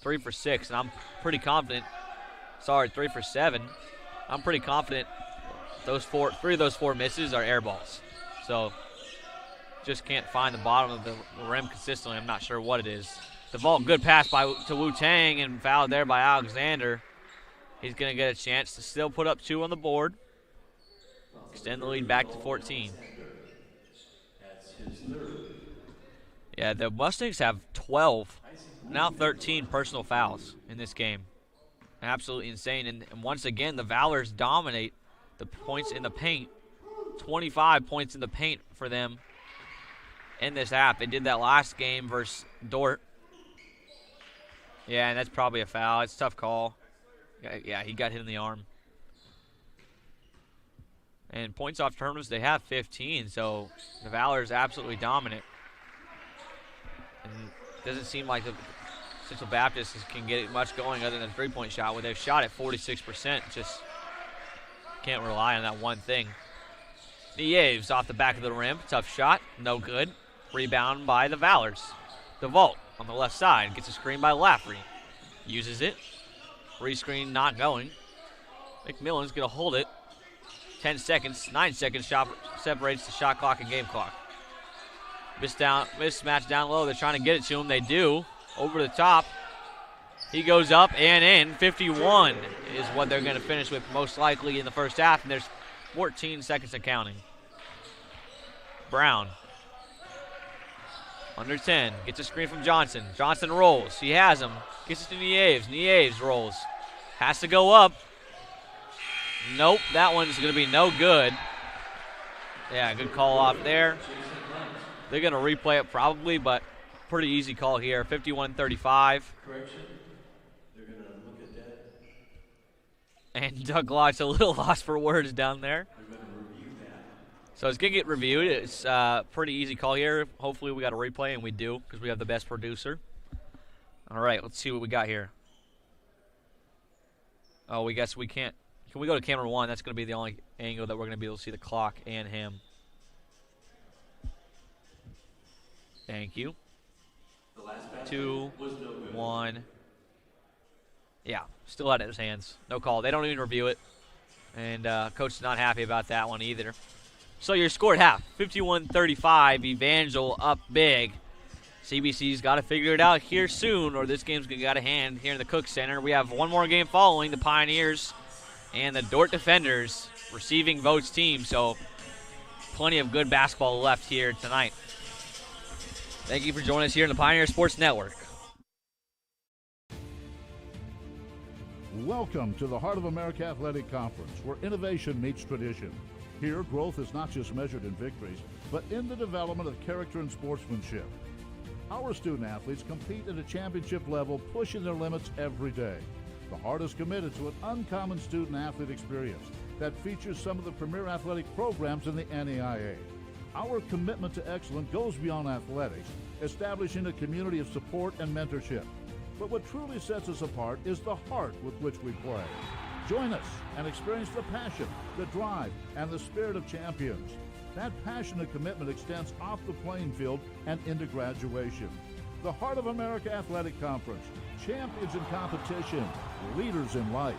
3 for 6, and I'm pretty confident. 3 for 7. I'm pretty confident 3 of those 4 misses are air balls. So just can't find the bottom of the rim consistently. I'm not sure what it is. The ball, good pass to Wu-Tang and fouled there by Alexander. He's going to get a chance to still put up 2 on the board. Extend the lead back to 14. Yeah, the Mustangs have 12, now 13 personal fouls in this game. Absolutely insane. And once again, the Valors dominate the points in the paint. 25 points in the paint for them in this half. They did that last game versus Dort. Yeah, and that's probably a foul. It's a tough call. Yeah, he got hit in the arm. And points off turnovers, they have 15, so the Valor is absolutely dominant. And it doesn't seem like the Central Baptist can get much going other than a three-point shot, where they've shot at 46%. Just can't rely on that one thing. Nieves off the back of the rim. Tough shot. No good. Rebound by the Valors. DeVault on the left side. Gets a screen by Lafferty. Uses it. Rescreen not going. McMillan's going to hold it. 10 seconds. 9 seconds. Shot separates the shot clock and game clock. Mismatch down low. They're trying to get it to him. They do. Over the top. He goes up and in. 51 is what they're going to finish with most likely in the first half. And there's 14 seconds and counting. Brown. Under 10. Gets a screen from Johnson. Johnson rolls. He has him. Gets it to Nieves. Nieves rolls. Has to go up. Nope. That one's going to be no good. Yeah, good call off there. They're going to replay it probably, but pretty easy call here. 51-35. Correction. They're going to look at that. And Doug Locke's a little lost for words down there. They're going to review that. So it's going to get reviewed. It's a pretty easy call here. Hopefully we got a replay, and we do because we have the best producer. All right, let's see what we got here. Oh, we guess we can't. Can we go to camera 1? That's going to be the only angle that we're going to be able to see the clock and him. Thank you. The last 2, was no good. 1. Yeah, still had it in his hands. No call. They don't even review it. And coach is not happy about that one either. So your score at half, 51-35. Evangel up big. CBC's got to figure it out here soon, or this game's going to get out of hand here in the Cook Center. We have one more game following, the Pioneers and the Dordt Defenders receiving Votes team. So plenty of good basketball left here tonight. Thank you for joining us here in the Pioneer Sports Network. Welcome to the Heart of America Athletic Conference, where innovation meets tradition. Here, growth is not just measured in victories, but in the development of character and sportsmanship. Our student athletes compete at a championship level, pushing their limits every day. The Heart is committed to an uncommon student-athlete experience that features some of the premier athletic programs in the NAIA. Our commitment to excellence goes beyond athletics, establishing a community of support and mentorship. But what truly sets us apart is the heart with which we play. Join us and experience the passion, the drive, and the spirit of champions. That passion and commitment extends off the playing field and into graduation. The Heart of America Athletic Conference, champions in competition, leaders in life.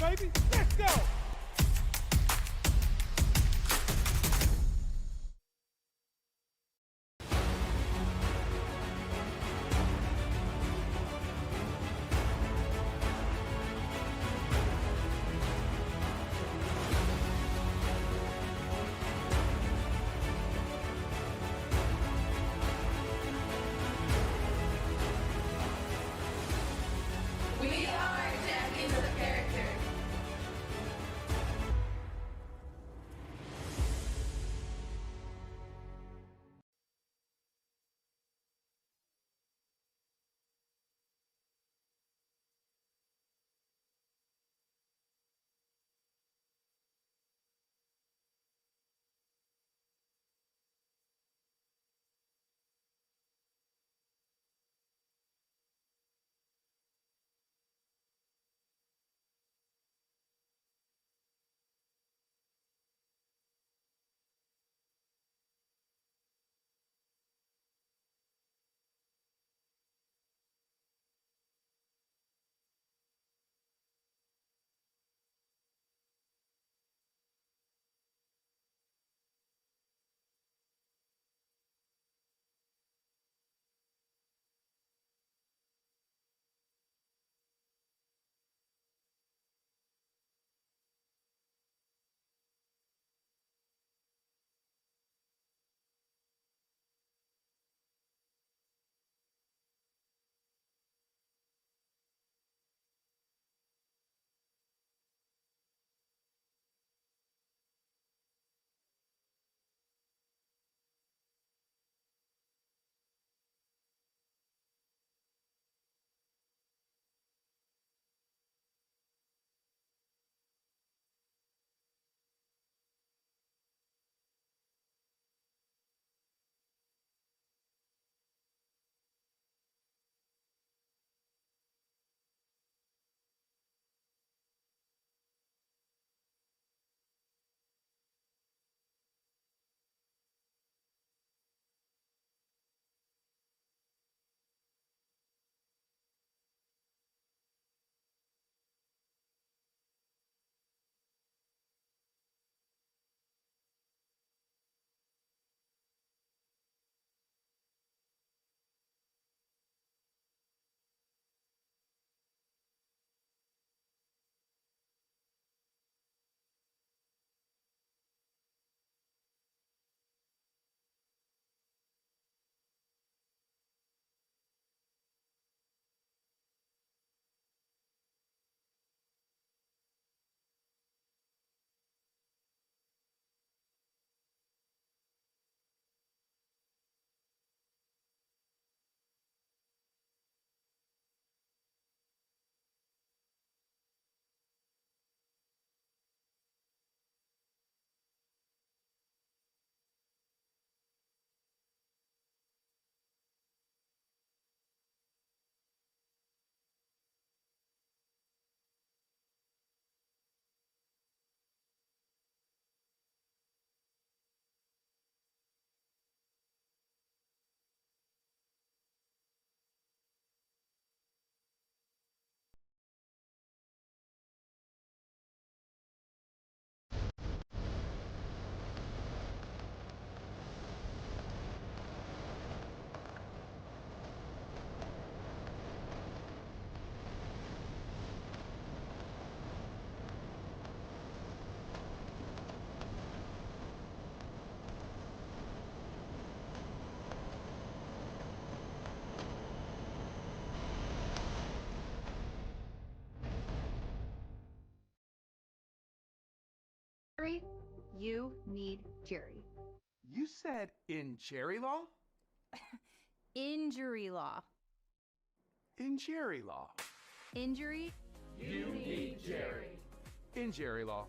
baby. Let's go. We are champions of character. Jerry, you need Jerry. You said in Jerry law? Injury law. In Jerry law. Injury. You need Jerry. In Jerry law.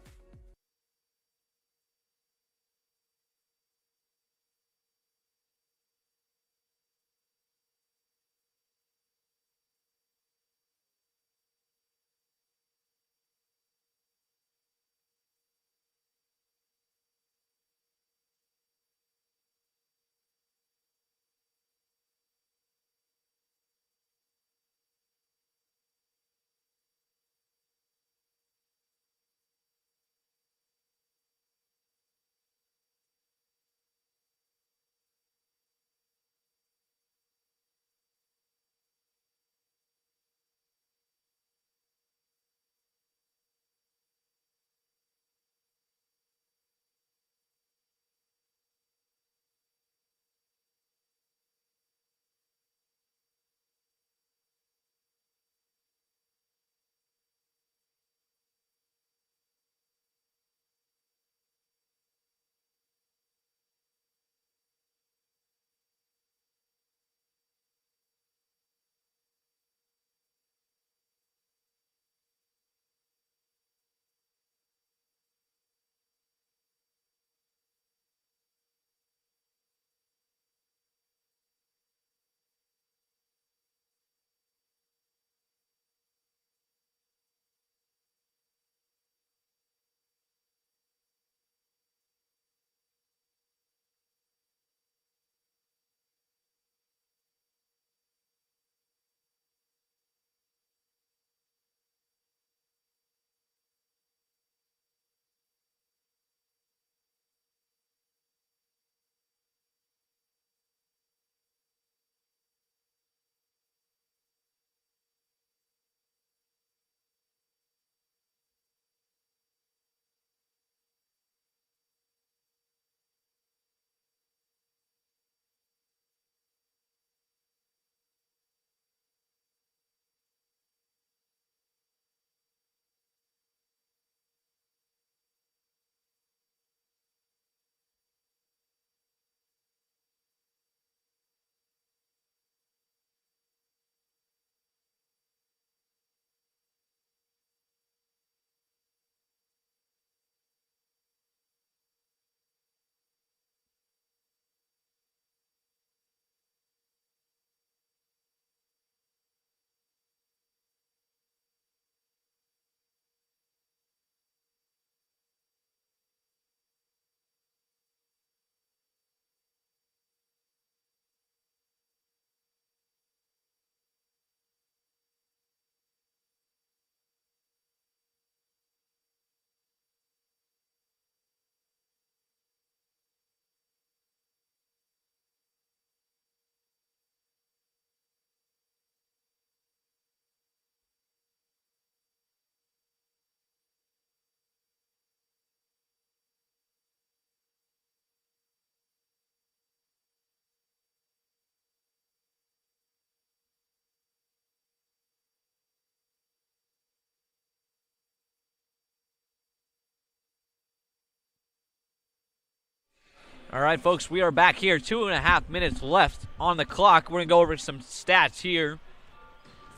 All right, folks, we are back here. 2.5 minutes left on the clock. We're going to go over some stats here,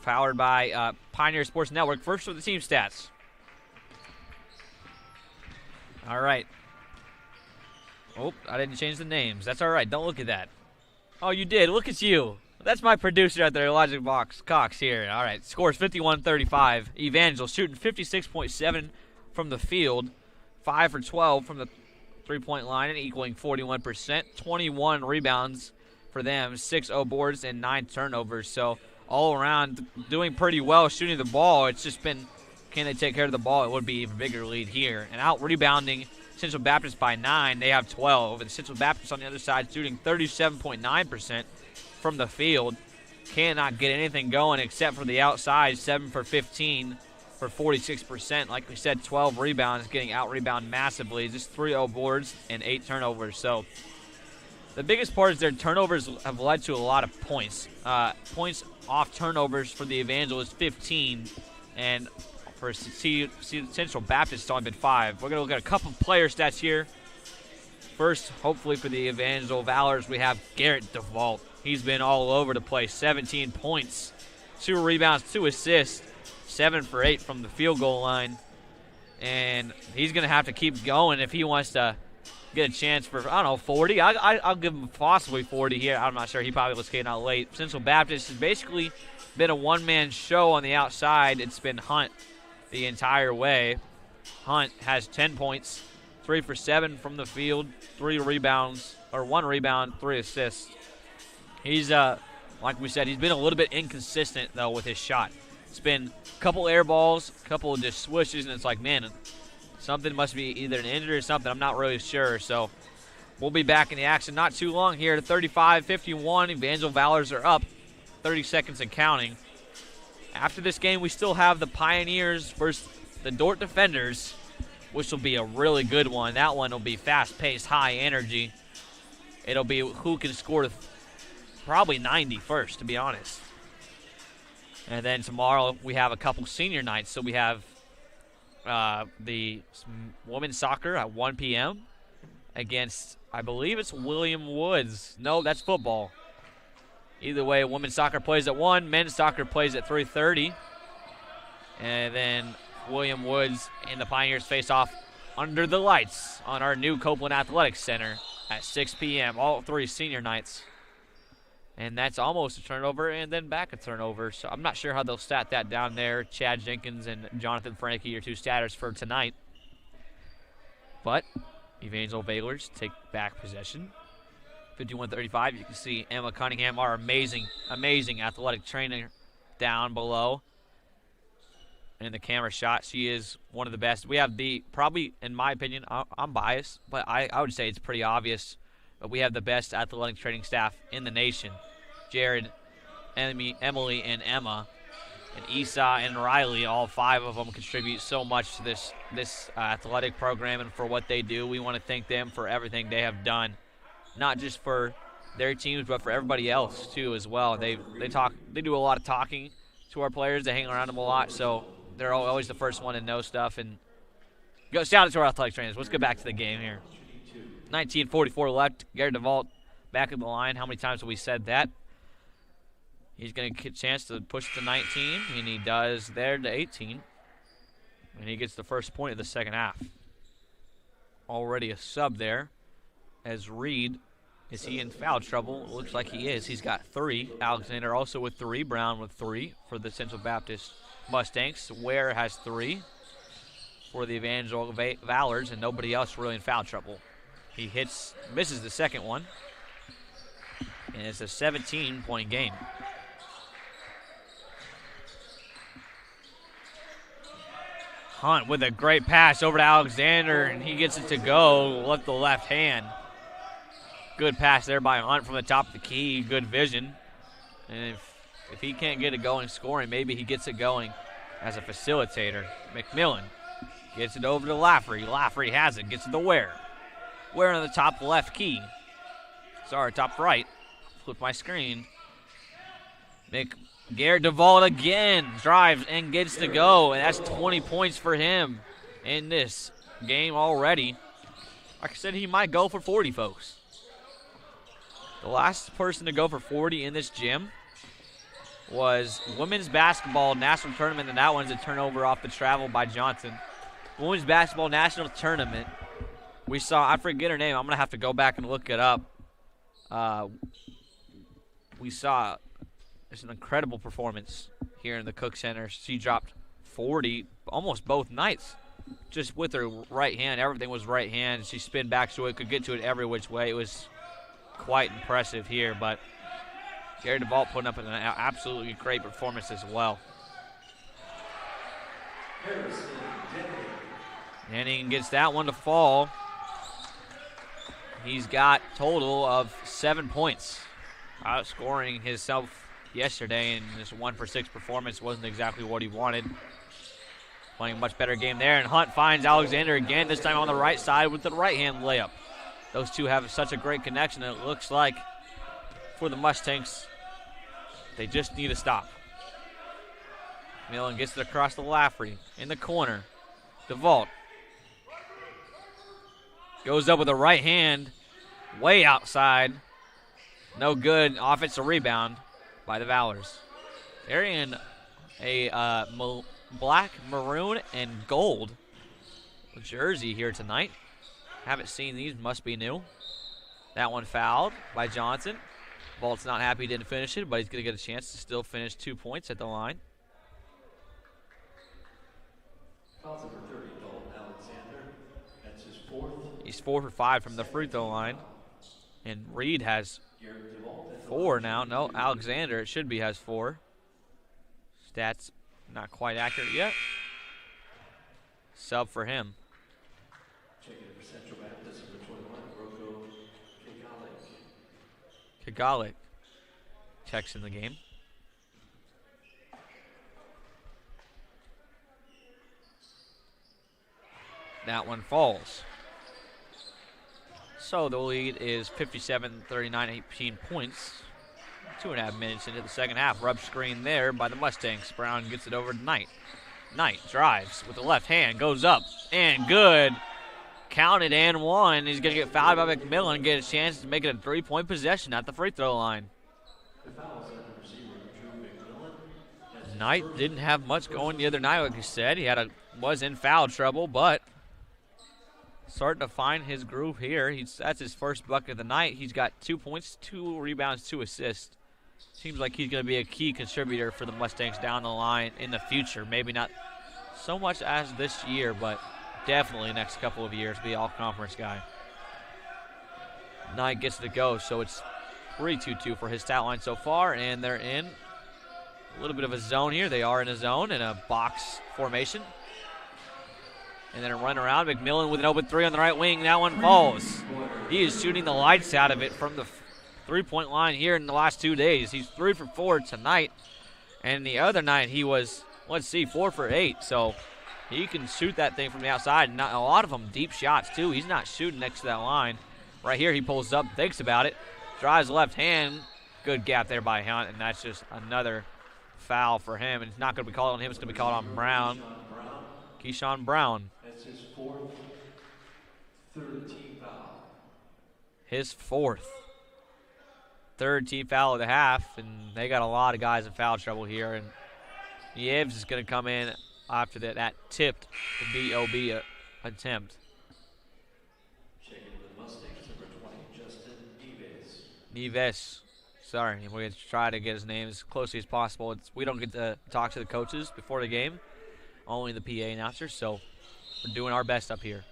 powered by Pioneer Sports Network. First with the team stats. All right. Oh, I didn't change the names. That's all right. Don't look at that. Oh, you did. Look at you. That's my producer out there, Logic Box Cox here. All right. Scores 51-35. Evangel shooting 56.7 from the field, 5 for 12 from the three-point line, and equaling 41%. 21 rebounds for them, 6 boards, and 9 turnovers. So all around doing pretty well shooting the ball. It's just been, can they take care of the ball? It would be even bigger lead here. And out rebounding Central Baptist by 9. They have 12. And Central Baptist on the other side shooting 37.9% from the field. Cannot get anything going except for the outside, 7 for 15 for 46%. Like we said, 12 rebounds, getting out-rebounded massively. Just 3 boards and 8 turnovers. So the biggest part is their turnovers have led to a lot of points. Points off turnovers for the Evangel is 15, and for Central Baptist it's only been 5. We're going to look at a couple player stats here. First, hopefully for the Evangel Valors, we have Garrett DeVault. He's been all over the place. 17 points, 2 rebounds, 2 assists, 7 for 8 from the field goal line. And he's going to have to keep going if he wants to get a chance for, I don't know, 40. I'll give him possibly 40 here. I'm not sure. He probably was getting out late. Central Baptist has basically been a one-man show on the outside. It's been Hunt the entire way. Hunt has 10 points, 3 for 7 from the field, 3 rebounds, or 1 rebound, 3 assists. He's, like we said, he's been a little bit inconsistent, though, with his shot. It's been a couple air balls, a couple of just swishes, and it's like, man, something must be either an injury or something. I'm not really sure. So we'll be back in the action not too long here. 35-51, Evangel Valors are up, 30 seconds and counting. After this game, we still have the Pioneers versus the Dordt Defenders, which will be a really good one. That one will be fast-paced, high energy. It'll be who can score probably 90 first, to be honest. And then tomorrow we have a couple senior nights. So we have the women's soccer at 1 p.m. against, I believe it's William Woods. No, that's football. Either way, women's soccer plays at 1. Men's soccer plays at 3:30. And then William Woods and the Pioneers face off under the lights on our new Copeland Athletics Center at 6 p.m. All 3 senior nights. And that's almost a turnover and then back a turnover. So I'm not sure how they'll stat that down there. Chad Jenkins and Jonathan Franke are 2 statters for tonight. But Evangel Valors take back possession. 51-35. You can see Emma Cunningham, our amazing athletic trainer down below. In the camera shot, she is one of the best. We have probably, in my opinion, I'm biased, but I would say it's pretty obvious. But we have the best athletic training staff in the nation. Jared, Emily, and Emma, and Esau and Riley, all 5 of them contribute so much to this athletic program and for what they do. We want to thank them for everything they have done, not just for their teams, but for everybody else too as well. They do a lot of talking to our players. They hang around them a lot, so they're always the first one to know stuff. And go shout out to our athletic trainers. Let's get back to the game here. 19:44 left. Garrett DeVault back in the line. How many times have we said that? He's going to get a chance to push to 19, and he does there to 18. And he gets the first point of the second half. Already a sub there as Reed. Is he in foul trouble? It looks like he is. He's got 3. Alexander also with 3. Brown with 3 for the Central Baptist Mustangs. Ware has 3 for the Evangel Valors, and nobody else really in foul trouble. He misses the second one, and it's a 17-point game. Hunt with a great pass over to Alexander, and he gets it to go with the left hand. Good pass there by Hunt from the top of the key. Good vision. And if he can't get it going scoring, maybe he gets it going as a facilitator. McMillan gets it over to Laffrey. Laffrey has it, gets it to Ware. Ware on the top left key. Sorry, top right. Flip my screen. Garrett DeVault again drives and gets to go, and that's 20 points for him in this game already. Like I said, he might go for 40, folks. The last person to go for 40 in this gym was women's basketball national tournament, and that one's a turnover off the travel by Johnson. Women's basketball national tournament. We saw, I forget her name. I'm going to have to go back and look it up. We saw it's an incredible performance here in the Cook Center. She dropped 40 almost both nights. Just with her right hand, everything was right hand. She spin back so it could get to it every which way. It was quite impressive here, but Gary DeVault putting up an absolutely great performance as well. Denning gets that one to fall. He's got total of 7 points, outscoring himself yesterday, and this 1-for-6 performance wasn't exactly what he wanted. Playing a much better game there, and Hunt finds Alexander again, this time on the right side with the right-hand layup. Those two have such a great connection, and it looks like for the Mustangs, they just need to stop. Millen gets it across the Lafferty in the corner. DeVault goes up with a right hand, way outside. No good. Offensive rebound by the Valors. Carrying a black, maroon, and gold jersey here tonight. Haven't seen these, must be new. That one fouled by Johnson. Vault's not happy he didn't finish it, but he's going to get a chance to still finish 2 points at the line. Fouls number 30, Dalton Alexander. That's his 4th. He's 4 for 5 from the free throw line. And Reed has 4 now. No, Alexander, it should be, has 4. Stats not quite accurate yet. Sub for him. Checking for Central Baptist, number 21, Rocco Kigalik. Kigalik checks in the game. That one falls. So the lead is 57-39, 18 points. 2.5 minutes into the second half. Rub screen there by the Mustangs. Brown gets it over to Knight. Knight drives with the left hand, goes up, and good. Counted and one. He's going to get fouled by McMillan and get a chance to make it a 3-point possession at the free throw line. Knight didn't have much going the other night, like you said. He was in foul trouble, but starting to find his groove here. That's his first bucket of the night. He's got 2 points, 2 rebounds, 2 assists. Seems like he's going to be a key contributor for the Mustangs down the line in the future. Maybe not so much as this year, but definitely next couple of years be all-conference guy. Knight gets to go, so it's 3-2-2 for his stat line so far, and they're in a little bit of a zone here. They are in a zone, in a box formation. And then a run around. McMillan with an open 3 on the right wing. That one falls. He is shooting the lights out of it from the 3-point line here in the last 2 days. He's 3 for 4 tonight. And the other night he was, 4 for 8. So he can shoot that thing from the outside. And a lot of them deep shots, too. He's not shooting next to that line. Right here he pulls up, thinks about it. Drives left hand. Good gap there by Hunt. And that's just another foul for him. And it's not going to be called on him. It's going to be called on Brown. Keyshawn Brown. That's his 4th, 3rd team foul. His 4th. 3rd team foul of the half, and they got a lot of guys in foul trouble here. And Yves is going to come in after that tipped the BOB attempt. Checking with the Mustangs, number 20, Justin Neves. Neves. Sorry, we're going to try to get his name as closely as possible. We don't get to talk to the coaches before the game, only the PA announcers, so we're doing our best up here.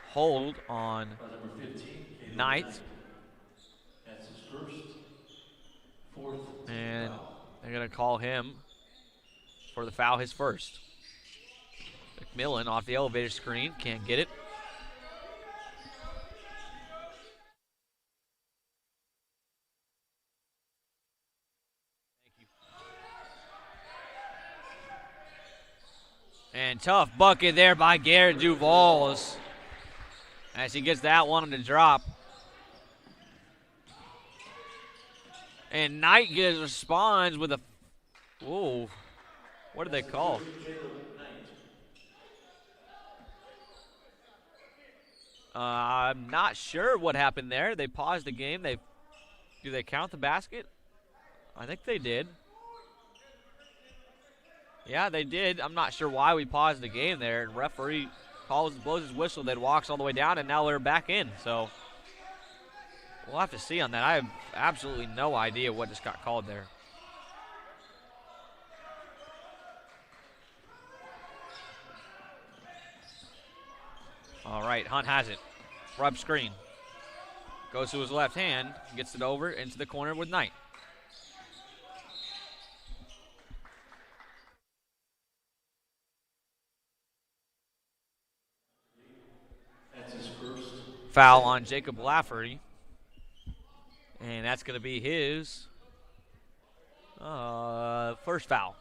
Hold on Number 15, Knight. That's his 1st, 4th And foul. they're going to call him for the foul, his first. McMillan off the elevator screen, can't get it. And tough bucket there by Garrett Duvals as he gets that one to drop. And Knight responds with a, whoa, what did they call? I'm not sure what happened there. They paused the game. Do they count the basket? I think they did. Yeah, they did. I'm not sure why we paused the game there. And referee blows his whistle, then walks all the way down, and now they're back in. So we'll have to see on that. I have absolutely no idea what just got called there. All right, Hunt has it. Rub screen. Goes to his left hand, gets it over into the corner with Knight. That's his first. Foul on Jacob Lafferty. And that's going to be his first foul.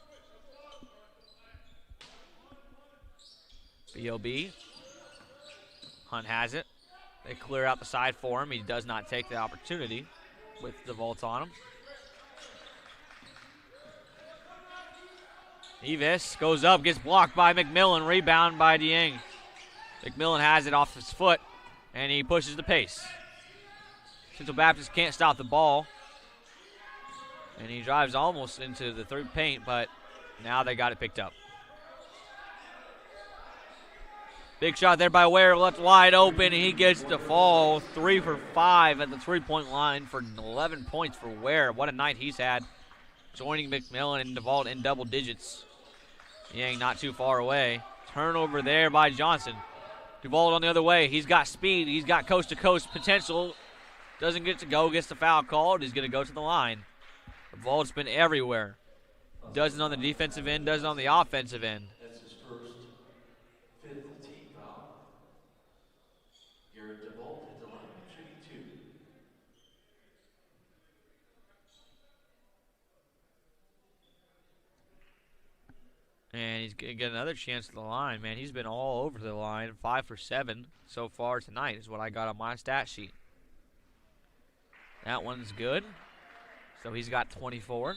B.O.B. Hunt has it. They clear out the side for him. He does not take the opportunity with the vault on him. Evis goes up, gets blocked by McMillan, rebound by Dieng. McMillan has it off his foot, and he pushes the pace. Central Baptist can't stop the ball, and he drives almost into the third paint, but now they got it picked up. Big shot there by Ware, left wide open, and he gets the fall. 3 for 5 at the three-point line for 11 points for Ware. What a night he's had, joining McMillan and DeVault in double digits. Yang not too far away. Turnover there by Johnson. DeVault on the other way. He's got speed. He's got coast-to-coast potential. Doesn't get to go. Gets the foul called. He's going to go to the line. DeVault's been everywhere. Does it on the defensive end, does it on the offensive end. That's his first, fifth team foul. Garrett DeVault at the line, shooting 2. And he's going to get another chance at the line, man. He's been all over the line. 5 for 7 so far tonight is what I got on my stat sheet. That one's good. So he's got 24.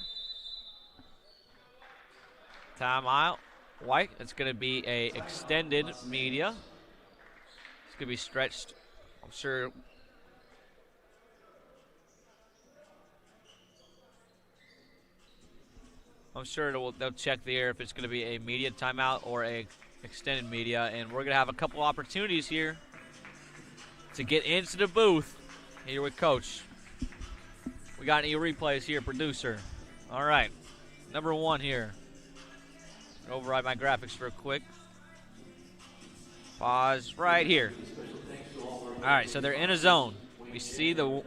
Timeout. White. It's going to be a extended media. It's going to be stretched. I'm sure. They'll check the air if it's going to be a media timeout or a extended media. And we're going to have a couple opportunities here to get into the booth here with Coach. We got any replays here, producer. All right, number 1 here. Override my graphics real quick. Pause right here. All right, so they're in a zone. We see the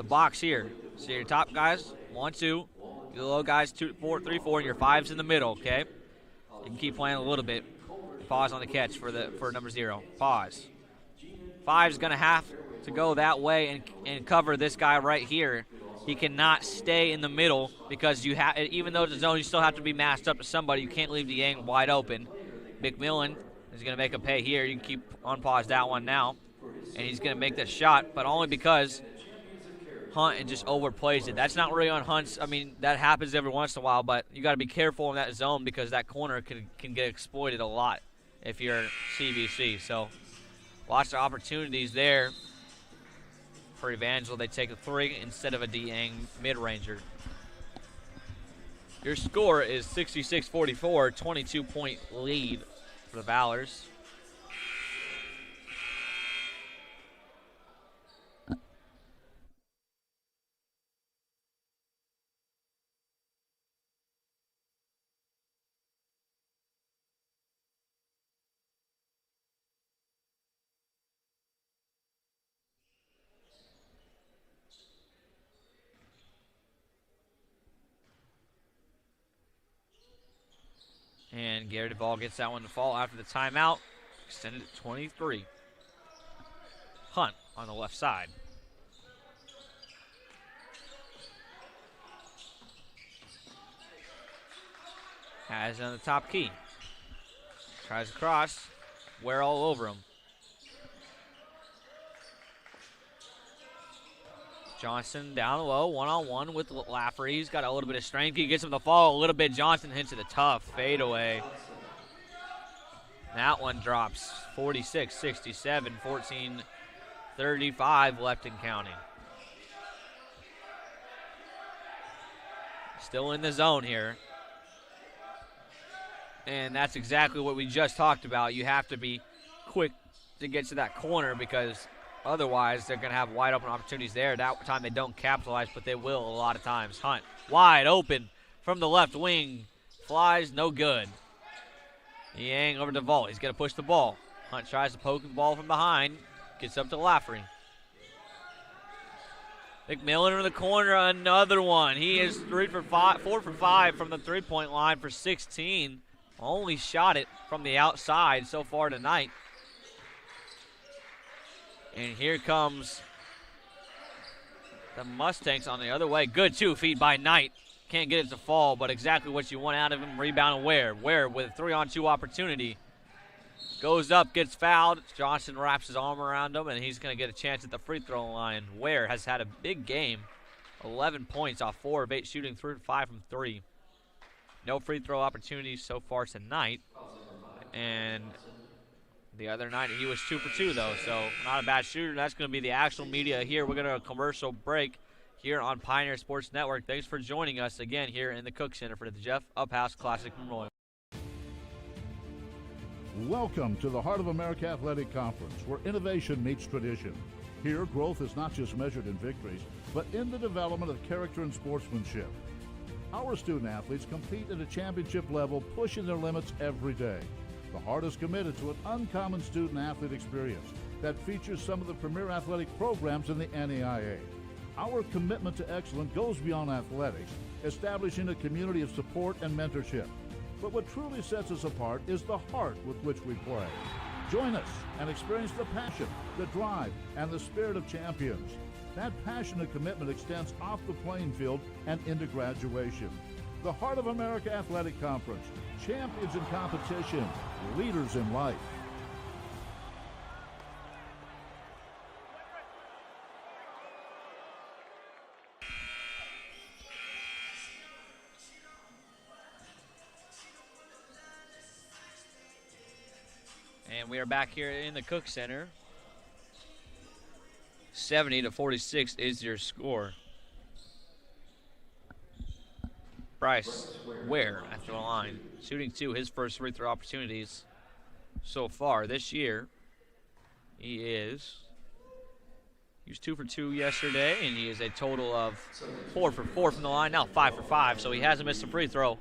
box here. So your top guys, 1, 2. Your low guys, 2, 4, 3, 4, and your 5's in the middle, okay? You can keep playing a little bit. Pause on the catch for number 0. Pause. 5's going to have to go that way and cover this guy right here. He cannot stay in the middle because even though it's a zone, you still have to be masked up to somebody. You can't leave the Yang wide open. McMillan is going to make a pay here. You can keep on pause that one now. And he's going to make that shot, but only because Hunt just overplays it. That's not really on Hunt's. I mean, that happens every once in a while, but you got to be careful in that zone because that corner can get exploited a lot if you're CVC. So lots of opportunities there. For Evangel, they take a 3 instead of a Dieng mid-ranger. Your score is 66-44, 22-point lead for the Valors. And Gary Duvall gets that one to fall after the timeout. Extended to 23. Hunt on the left side. Has it on the top key. Tries to cross. Wear all over him. Johnson down low, one-on-one with Lafferty. He's got a little bit of strength. He gets him the fall a little bit. Johnson hits it a tough fadeaway. That one drops 46-67, 14-35 left and counting. Still in the zone here. And that's exactly what we just talked about. You have to be quick to get to that corner because otherwise they're going to have wide open opportunities there. That time they don't capitalize, but they will a lot of times. Hunt wide open from the left wing. Flies, no good. Yang over to Vault. He's going to push the ball. Hunt tries to poke the ball from behind. Gets up to Lafferty. McMillan in the corner, another one. He is 4 for 5 from the three-point line for 16. Only shot it from the outside so far tonight. And here comes the Mustangs on the other way. Good 2 feet by Knight. Can't get it to fall, but exactly what you want out of him. Rebound and Ware. Ware with a 3-on-2 opportunity. Goes up, gets fouled. Johnson wraps his arm around him, and he's going to get a chance at the free throw line. Ware has had a big game. 11 points off 4 of 8 shooting, 3 of 5 from 3. No free throw opportunities so far tonight. And the other night he was 2 for 2, though, so not a bad shooter. That's going to be the actual media here. We're going to a commercial break here on Pioneer Sports Network. Thanks for joining us again here in the Cook Center for the Jeff Uphouse Classic Memorial. Welcome to the Heart of America Athletic Conference, where innovation meets tradition. Here, growth is not just measured in victories, but in the development of character and sportsmanship. Our student athletes compete at a championship level, pushing their limits every day. The Heart is committed to an uncommon student athlete experience that features some of the premier athletic programs in the NAIA. Our commitment to excellence goes beyond athletics, establishing a community of support and mentorship. But what truly sets us apart is the heart with which we play. Join us and experience the passion, the drive, and the spirit of champions. That passion and commitment extends off the playing field and into graduation. The Heart of America Athletic Conference, champions in competition, leaders in life. And we are back here in the Cook Center. 70-46 is your score. Bryce Ware after the line. Shooting 2, his first free throw opportunities so far this year. He was 2 for 2 yesterday, and he is a total of 4 for 4 from the line, now 5 for 5, so he hasn't missed a free throw.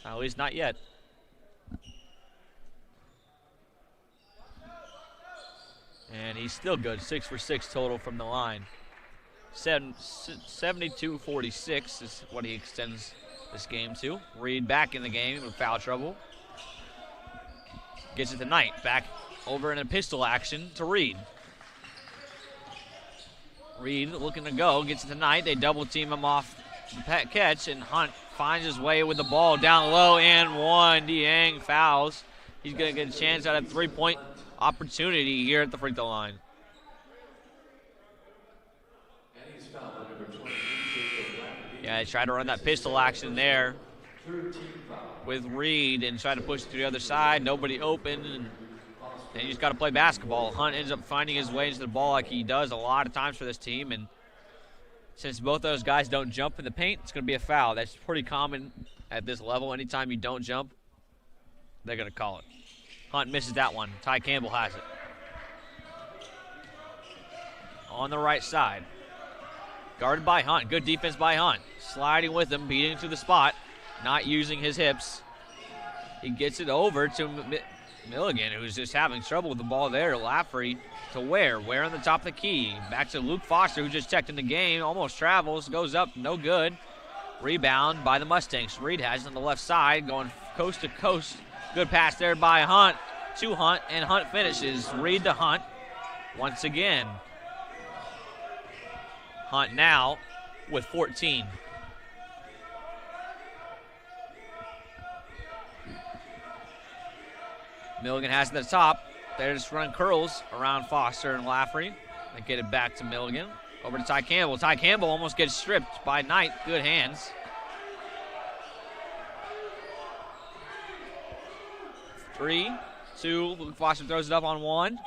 At least not yet. And he's still good, 6 for 6 total from the line. 72-46 is what he extends this game to. Reed back in the game with foul trouble. Gets it to Knight, back over in a pistol action to Reed. Reed looking to go, gets it to Knight. They double team him off the catch, and Hunt finds his way with the ball down low and one. Dieng fouls. He's going to get a chance at a three-point opportunity here at the free throw line. Yeah, they tried to run that pistol action there with Reed and try to push to the other side. Nobody open, and you just got to play basketball. Hunt ends up finding his way into the ball like he does a lot of times for this team, and since both those guys don't jump in the paint, it's going to be a foul. That's pretty common at this level. Anytime you don't jump, they're going to call it. Hunt misses that one. Ty Campbell has it. On the right side. Guarded by Hunt. Good defense by Hunt. Sliding with him, beating to the spot. Not using his hips. He gets it over to Milligan, who's just having trouble with the ball there. Lafferty to Ware. Ware on the top of the key. Back to Luke Foster, who just checked in the game. Almost travels. Goes up. No good. Rebound by the Mustangs. Reed has it on the left side. Going coast to coast. Good pass there by Hunt to Hunt, and Hunt finishes. Reed to Hunt once again. Hunt now with 14. Milligan has it at the top. They're just running curls around Foster and Lafferty. They get it back to Milligan. Over to Ty Campbell. Ty Campbell almost gets stripped by Knight. Good hands. 3, 2. Luke Foster throws it up on 1.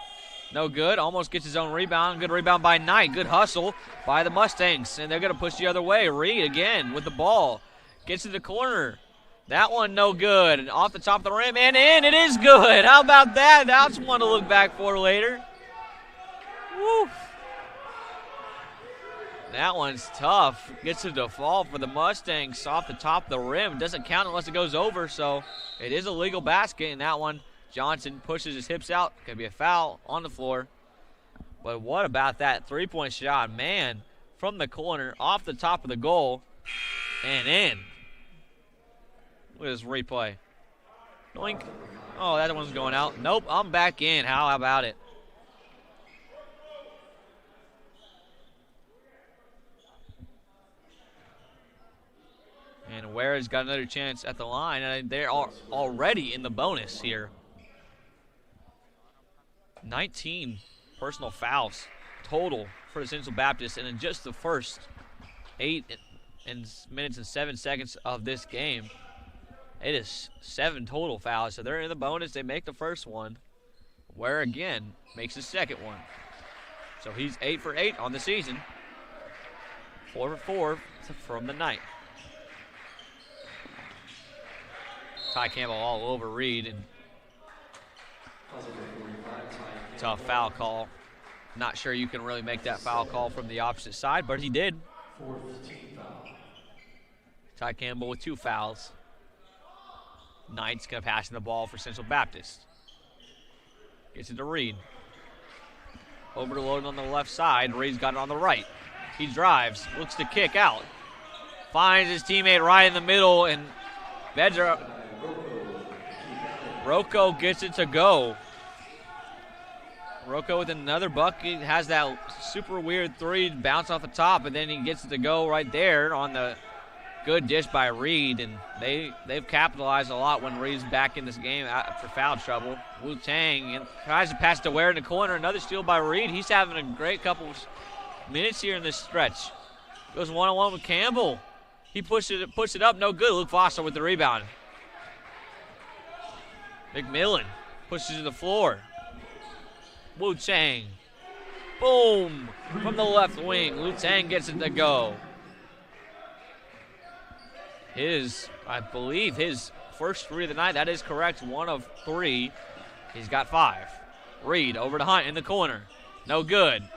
No good. Almost gets his own rebound. Good rebound by Knight. Good hustle by the Mustangs. And they're going to push the other way. Reed again with the ball. Gets to the corner. That one no good. And off the top of the rim and in. It is good. How about that? That's one to look back for later. Woo. That one's tough. Gets to the fall for the Mustangs off the top of the rim. Doesn't count unless it goes over, so it is a legal basket. And that one, Johnson pushes his hips out. Could be a foul on the floor. But what about that three-point shot? Man, from the corner, off the top of the goal, and in. Look at this replay. Doink. Oh, that one's going out. Nope, I'm back in. How about it? And Ware's got another chance at the line, and they're already in the bonus here. 19 personal fouls total for the Central Baptist, and in just the first 8 minutes and 7 seconds of this game, it is 7 total fouls. So they're in the bonus. They make the first one. Ware again makes the second one. So he's 8 for 8 on the season. 4 for 4 from the night. Ty Campbell all over Reed, and tough foul call. Not sure you can really make that foul call from the opposite side, but he did. Ty Campbell with 2 fouls. Knight's going to pass the ball for Central Baptist. Gets it to Reed. Overload on the left side. Reed's got it on the right. He drives, looks to kick out. Finds his teammate right in the middle, and Rocco gets it to go. Rocco with another bucket, has that super weird 3 bounce off the top, and then he gets it to go right there on the good dish by Reed, and they've capitalized a lot when Reed's back in this game after foul trouble. Wu Tang and tries to pass to Ware in the corner. Another steal by Reed. He's having a great couple minutes here in this stretch. Goes one-on-one with Campbell. He pushed it up, no good. Luke Foster with the rebound. McMillan pushes it to the floor. Wu Tang. Boom! From the left wing. Wu Tang gets it to go. I believe his first 3 of the night. That is correct. 1 of 3. He's got 5. Reed over to Hunt in the corner. No good.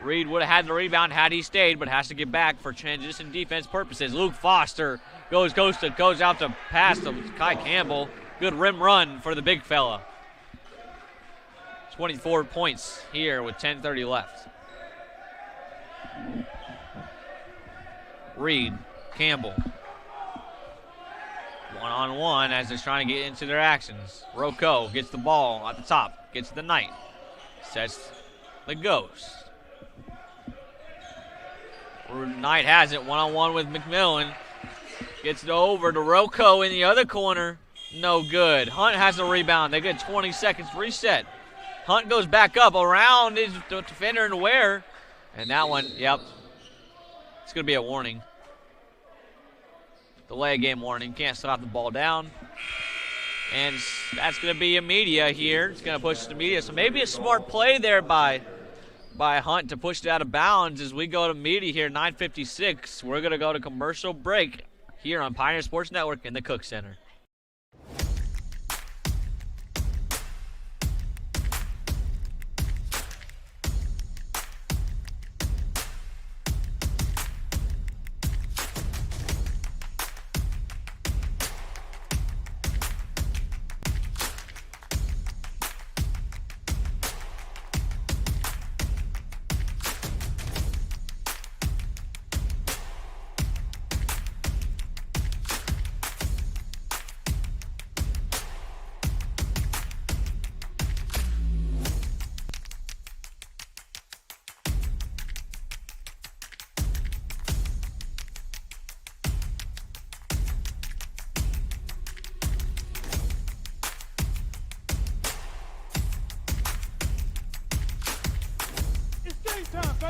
Reed would have had the rebound had he stayed, but has to get back for transition defense purposes. Luke Foster goes coast to coast out to pass to Kai Campbell. Good rim run for the big fella. 24 points here with 10:30 left. Reed, Campbell. One-on-one as they're trying to get into their actions. Rocco gets the ball at the top. Gets the Knight. Sets the Ghost. Knight has it. One-on-one with McMillan. Gets it over to Rocco in the other corner. No good. Hunt has the rebound. They get 20 seconds reset. Hunt goes back up around his defender and Ware. And that one, yep. It's going to be a warning. Delay game warning. Can't stop the ball down. And that's going to be a media here. It's going to push the media. So maybe a smart play there by Hunt to push it out of bounds as we go to media here, 9:56. We're going to go to commercial break here on Pioneer Sports Network in the Cook Center.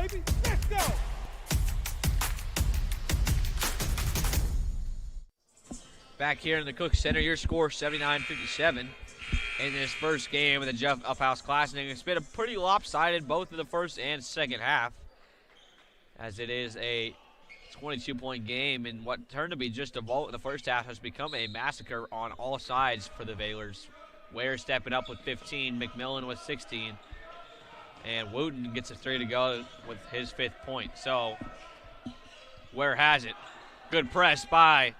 baby. Let's go. Back here in the Cook Center, your score 79-57. in this first game of the Jeff Uphouse Classic. It's been a pretty lopsided both in the first and second half, as it is a 22-point game, and what turned to be just a vault in the first half has become a massacre on all sides for the Valors. Ware stepping up with 15, McMillan with 16, and Wooten gets a 3 to go with his 5th point. So Ware has it. Good press by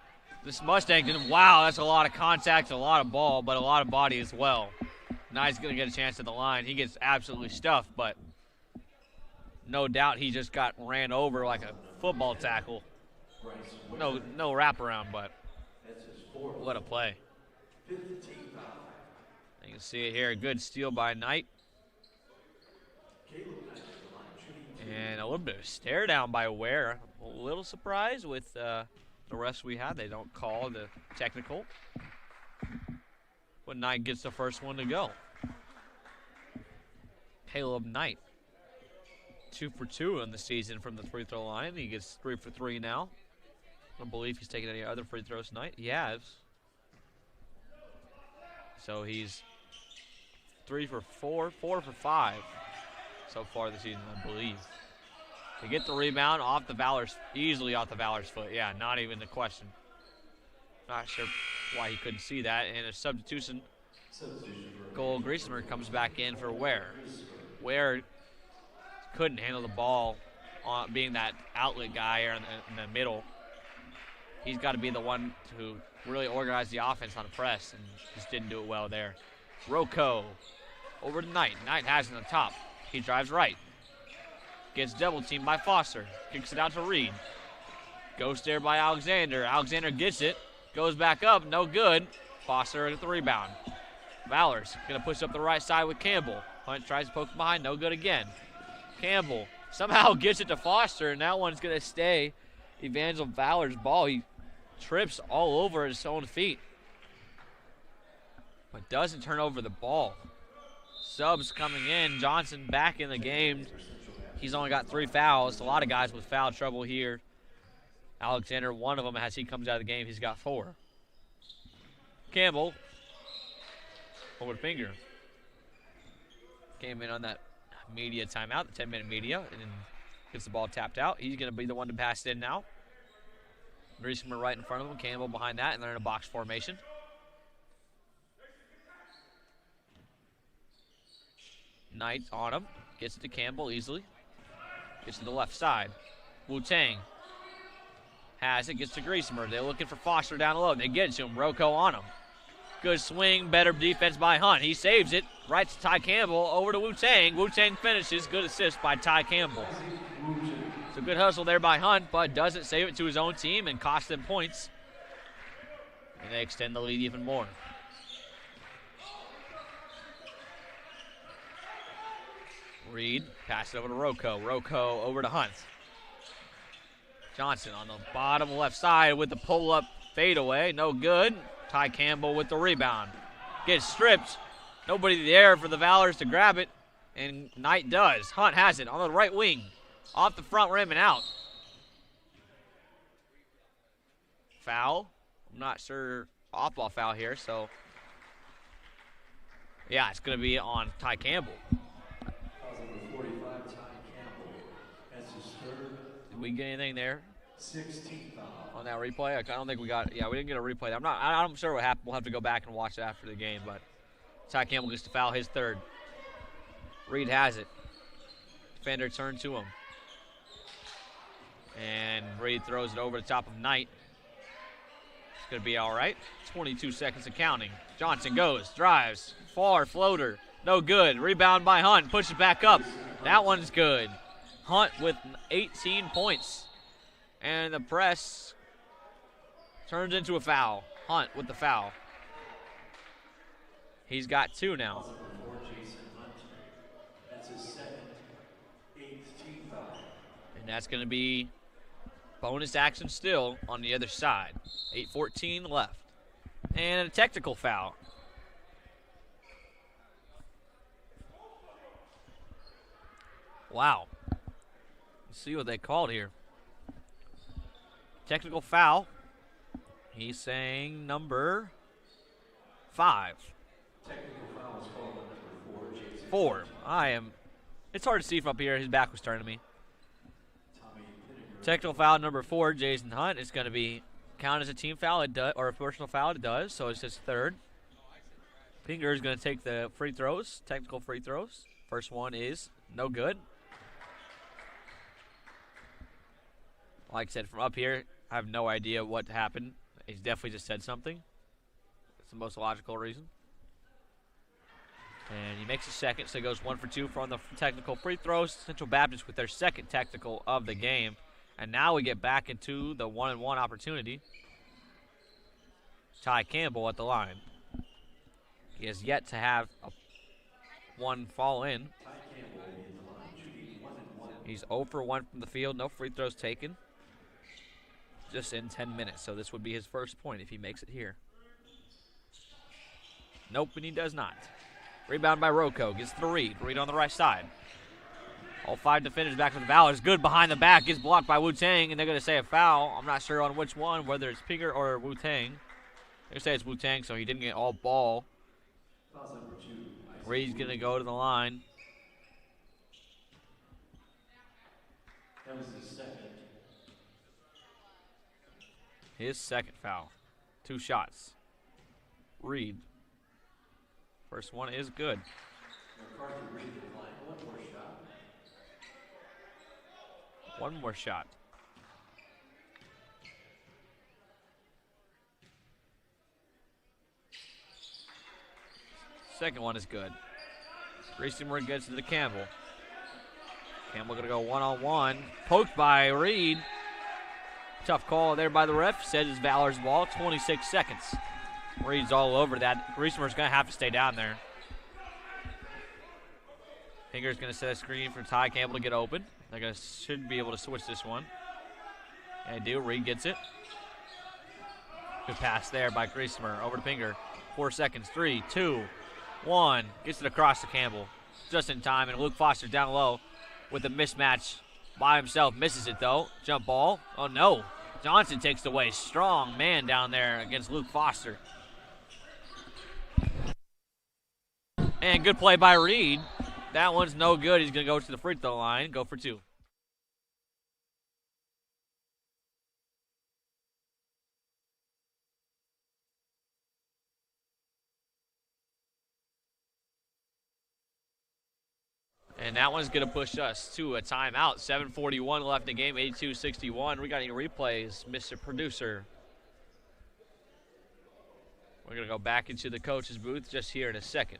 this Mustang. And wow, that's a lot of contact, a lot of ball, but a lot of body as well. Knight's going to get a chance at the line. He gets absolutely stuffed, but no doubt he just got ran over like a football tackle. No wraparound, but what a play. You can see it here. A good steal by Knight. And a little bit of stare down by Ware. A little surprised with the refs we had. They don't call the technical. But Knight gets the first one to go. Caleb Knight, 2 for 2 in the season from the free throw line. He gets 3 for 3 now. I don't believe he's taken any other free throws tonight. He has. So he's 3 for 4, 4 for 5 so far this season, I believe. They get the rebound off the Valor's, easily off the Valor's foot. Yeah, not even a question. Not sure why he couldn't see that. And a substitution. Cole Griesmer comes back in for Ware. Ware couldn't handle the ball on being that outlet guy in the middle. He's got to be the one to really organize the offense on the press, and just didn't do it well there. Rocco over to Knight. Knight has it on the top. He drives right. Gets double teamed by Foster. Kicks it out to Reed. Goes there by Alexander. Alexander gets it. Goes back up. No good. Foster at the rebound. Valor's going to push up the right side with Campbell. Hunt tries to poke behind. No good again. Campbell somehow gets it to Foster, and that one's going to stay Evangel Valor's ball. He trips all over his own feet, but doesn't turn over the ball. Subs coming in. Johnson back in the game. He's only got 3 fouls. A lot of guys with foul trouble here. Alexander, one of them, as he comes out of the game, he's got 4. Campbell over to Finger. Came in on that media timeout, the 10-minute media, and then gets the ball tapped out. He's going to be the one to pass it in now. Griesmer right in front of him, Campbell behind that, and they're in a box formation. Knight on him. Gets it to Campbell easily. Gets to the left side. Wu-Tang has it, gets to Griesmer. They're looking for Foster down low. They get it to him. Rocco on him. Good swing, better defense by Hunt. He saves it. Right to Ty Campbell, over to Wu-Tang. Wu-Tang finishes. Good assist by Ty Campbell. So good hustle there by Hunt, but doesn't save it to his own team and cost them points. And they extend the lead even more. Reed, pass it over to Rocco. Rocco over to Hunt. Johnson on the bottom left side with the pull-up fadeaway. No good. Ty Campbell with the rebound. Gets stripped. Nobody there for the Valors to grab it, and Knight does. Hunt has it on the right wing. Off the front rim and out. Foul. I'm not sure. Off-ball foul here, so. Yeah, it's going to be on Ty Campbell. Did we get anything there? 16 foul. On that replay? I don't think we got. Yeah, we didn't get a replay. I'm sure what happened. We'll have to go back and watch it after the game, but Ty Campbell gets to foul his 3rd. Reed has it. Defender turned to him. And Reed throws it over the top of Knight. It's going to be all right. 22 seconds of counting. Johnson goes, drives, far floater. No good. Rebound by Hunt. Push it back up. That one's good. Hunt with 18 points. And the press turns into a foul. Hunt with the foul. He's got 2 now. That's his 2nd, 8th team foul. And that's going to be bonus action still on the other side. 8:14 left. And a technical foul. Wow. Let's see what they called here. Technical foul. He's saying number 5. Technical 4. It's hard to see from up here. His back was turned to me. Technical foul number 4, Jason Hunt. It's going to be counted as a team foul, or a personal foul. It does, so it's his 3rd. Pinger is going to take the free throws, technical free throws. First one is no good. Like I said, from up here, I have no idea what happened. He's definitely just said something. That's the most logical reason. And he makes a second, so he goes 1 for 2 from the technical free throws. Central Baptist with their 2nd technical of the game. And now we get back into the 1-and-1 opportunity. Ty Campbell at the line. He has yet to have one fall in. He's 0 for 1 from the field, no free throws taken. Just in 10 minutes, so this would be his first point if he makes it here. Nope, and he does not. Rebound by Rocco, gets to Reed. Reed on the right side. All 5 defenders back to the foul. It's good behind the back, gets blocked by Wu-Tang, and they're going to say a foul. I'm not sure on which one, whether it's Pinger or Wu-Tang. They say it's Wu-Tang, so he didn't get all ball. Reed's going to go to the line. That was his 2nd. His 2nd foul. 2 shots. Reed. First one is good. One more shot. Second one is good. Reesemer gets it to Campbell. Campbell going to go one-on-one. Poked by Reed. Tough call there by the ref. Says it's Valor's ball. 26 seconds. Reed's all over that. Reesemer's going to have to stay down there. Finger's going to set a screen for Ty Campbell to get open. They should be able to switch this one. And they do. Reed gets it. Good pass there by Griesemer. Over to Finger. 4 seconds. 3, 2, 1. Gets it across to Campbell. Just in time. And Luke Foster down low with a mismatch by himself. Misses it, though. Jump ball. Oh, no. Johnson takes it away. Strong man down there against Luke Foster. And good play by Reed. That one's no good. He's going to go to the free throw line. Go for 2. And that one's going to push us to a timeout. 7:41 left in the game, 82-61. We got any replays, Mr. Producer? We're going to go back into the coach's booth just here in a second.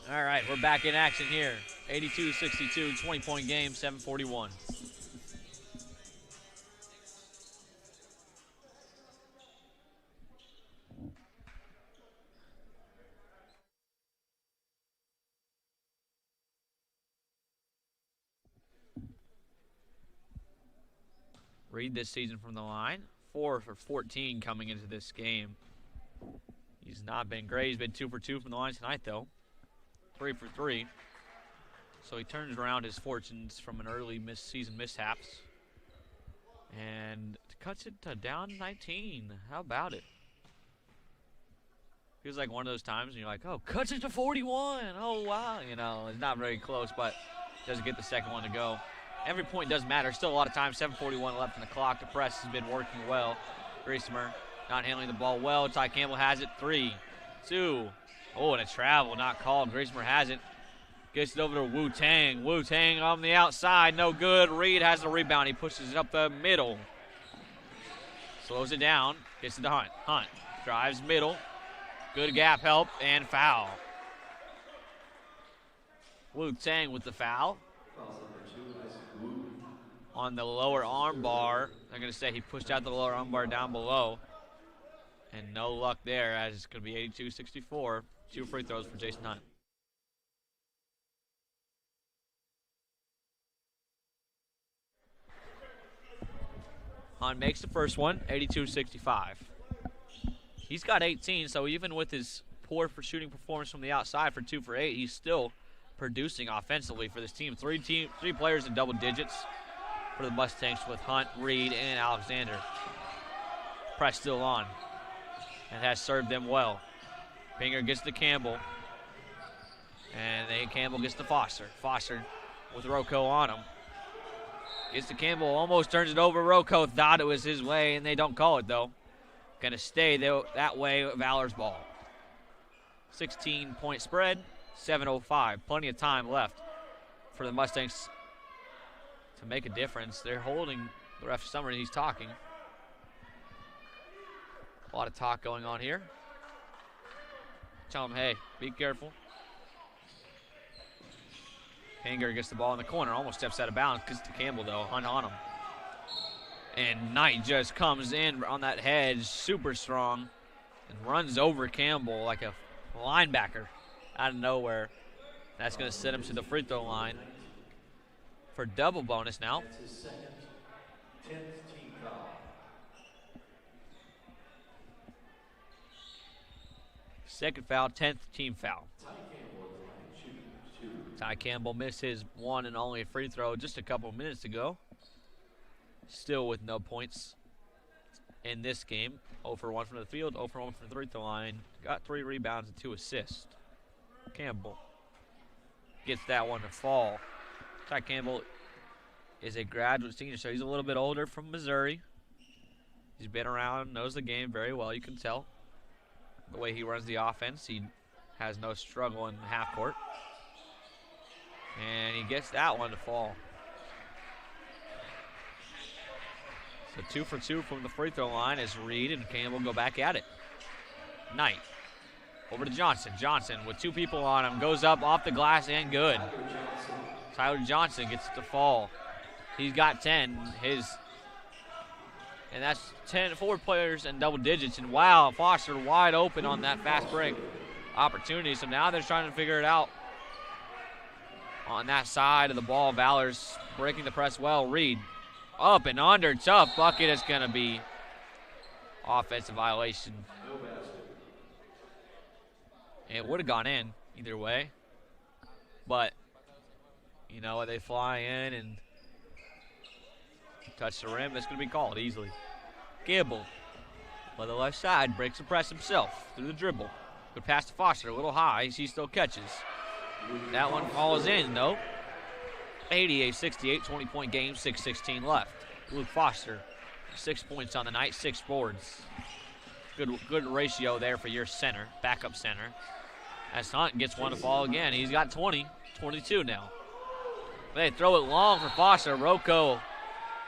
All right, we're back in action here. 82-62, 20-point game, 7:41. Reed this season from the line. 4 for 14 coming into this game. He's not been great. He's been 2 for 2 from the line tonight, though. 3 for 3. So he turns around his fortunes from an early season mishaps. And cuts it to down 19. How about it? Feels like one of those times when you're like, oh, cuts it to 41. Oh, wow. You know, it's not very close, but doesn't get the second one to go. Every point does matter. Still a lot of time. 7:41 left in the clock. The press has been working well. Griesemer not handling the ball well. Ty Campbell has it. 3, 2. Oh, and a travel not called. Griesemer has it. Gets it over to Wu-Tang. Wu-Tang on the outside. No good. Reed has the rebound. He pushes it up the middle. Slows it down. Gets it to Hunt. Hunt drives middle. Good gap help and foul. Wu-Tang with the foul. On the lower arm bar. They're going to say he pushed out the lower arm bar down below. And no luck there, as it's going to be 82-64. 2 free throws for Jason Hunt. Hunt makes the first one, 82-65. He's got 18, so even with his poor for shooting performance from the outside for 2 for 8, he's still producing offensively for this team. Three players in double digits for the Mustangs with Hunt, Reed, and Alexander. Press still on. And has served them well. Pinger gets to Campbell. And then Campbell gets to Foster. Foster with Rocco on him. Gets to Campbell, almost turns it over. Rocco thought it was his way, and they don't call it, though. Going to stay that way, Valor's ball. 16-point spread, 7:05. Plenty of time left for the Mustangs to make a difference. They're holding the ref Summer. He's talking. A lot of talk going on here. Tell him, hey, be careful. Hanger gets the ball in the corner, almost steps out of bounds. Gets to Campbell, though, Hunt on him. And Knight just comes in on that hedge, super strong, and runs over Campbell like a linebacker out of nowhere. That's going to send him to the free throw line for double bonus now. That's his second, 10th team foul. Second foul, 10th team foul. Ty Campbell, shooting 2. Ty Campbell missed his one and only free throw just a couple minutes ago. Still with no points in this game. 0 for 1 from the field, 0 for 1 from the free throw line. Got 3 rebounds and 2 assists. Campbell gets that one to fall. Ty Campbell is a graduate senior, so he's a little bit older, from Missouri. He's been around, knows the game very well, you can tell. The way he runs the offense, he has no struggle in half court. And he gets that one to fall. So 2 for 2 from the free throw line as Reed and Campbell go back at it. Knight over to Johnson. Johnson with 2 people on him, goes up off the glass and good. Tyler Johnson gets it to fall. He's got 10. And that's 4 players in double digits. And wow, Foster wide open on that fast break opportunity. So now they're trying to figure it out on that side of the ball. Valor's breaking the press well. Reed up and under, tough bucket. Is going to be offensive violation. It would have gone in either way. But, you know, they fly in and touch the rim. That's going to be called easily. Campbell by the left side breaks the press himself through the dribble. Good pass to Foster, a little high. He still catches. That one falls in, though. 88-68, 20-point game, 6:16 left. Luke Foster, 6 points on the night, 6 boards. Good ratio there for your center, backup center. As Hunt gets one to fall again. He's got 20, 22 now. They throw it long for Foster. Rocco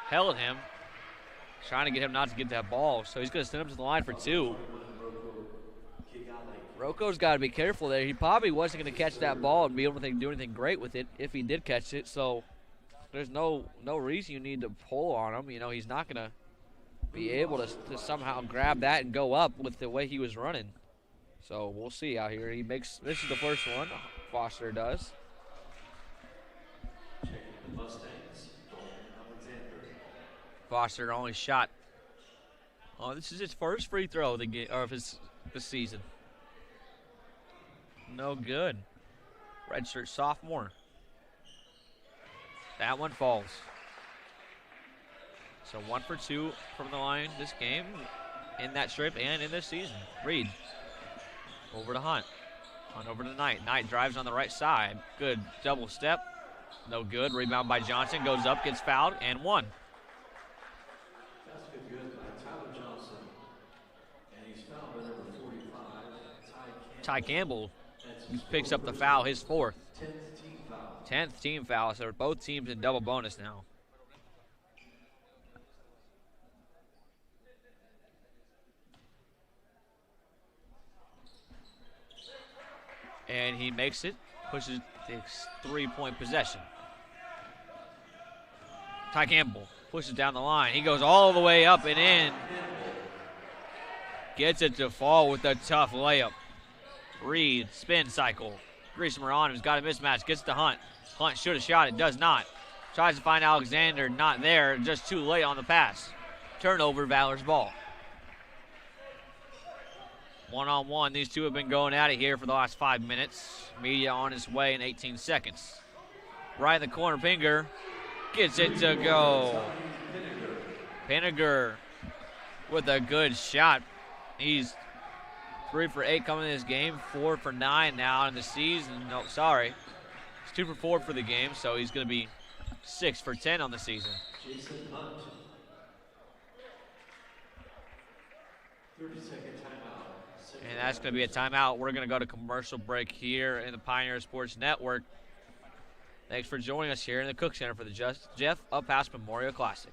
held him, trying to get him not to get that ball. So he's going to send him to the line for 2. Rocco's got to be careful there. He probably wasn't going to catch that ball and be able to do anything great with it if he did catch it. So there's no reason you need to pull on him. You know, he's not going to be able to somehow grab that and go up with the way he was running. So we'll see out here. This is the first one, Foster does. Foster only shot. Oh, this is his first free throw of this season. No good. Redshirt sophomore. That one falls. So 1 for 2 from the line this game, in that strip and in this season. Reed over to Hunt. Hunt over to Knight. Knight drives on the right side. Good double step. No good. Rebound by Johnson. Goes up, gets fouled, and 1. Basket good by Tyler Johnson. And he's fouled by number 45, Ty Campbell picks up the foul, his 4th. 10th team foul. 10th team foul, so both teams in double bonus now. And he makes it, pushes the 3-point possession. Ty Campbell pushes down the line. He goes all the way up and in. Gets it to fall with a tough layup. Reed, spin cycle. Griesemer on him, has got a mismatch, gets to Hunt. Hunt should have shot it, does not. Tries to find Alexander, not there, just too late on the pass. Turnover, Valor's ball. One-on-one, these two have been going at it here for the last 5 minutes. Media on its way in 18 seconds. Right in the corner, Pinger gets it to go. Pinger with a good shot. He's 3 for 8 coming in this game, 4 for 9 now in the season. No, sorry. He's 2 for 4 for the game, so he's going to be 6 for 10 on the season. Jason Hunt. 30-second timeout. And that's going to be a timeout. We're going to go to commercial break here in the Pioneer Sports Network. Thanks for joining us here in the Cook Center for the Jeff Uphouse Memorial Classic.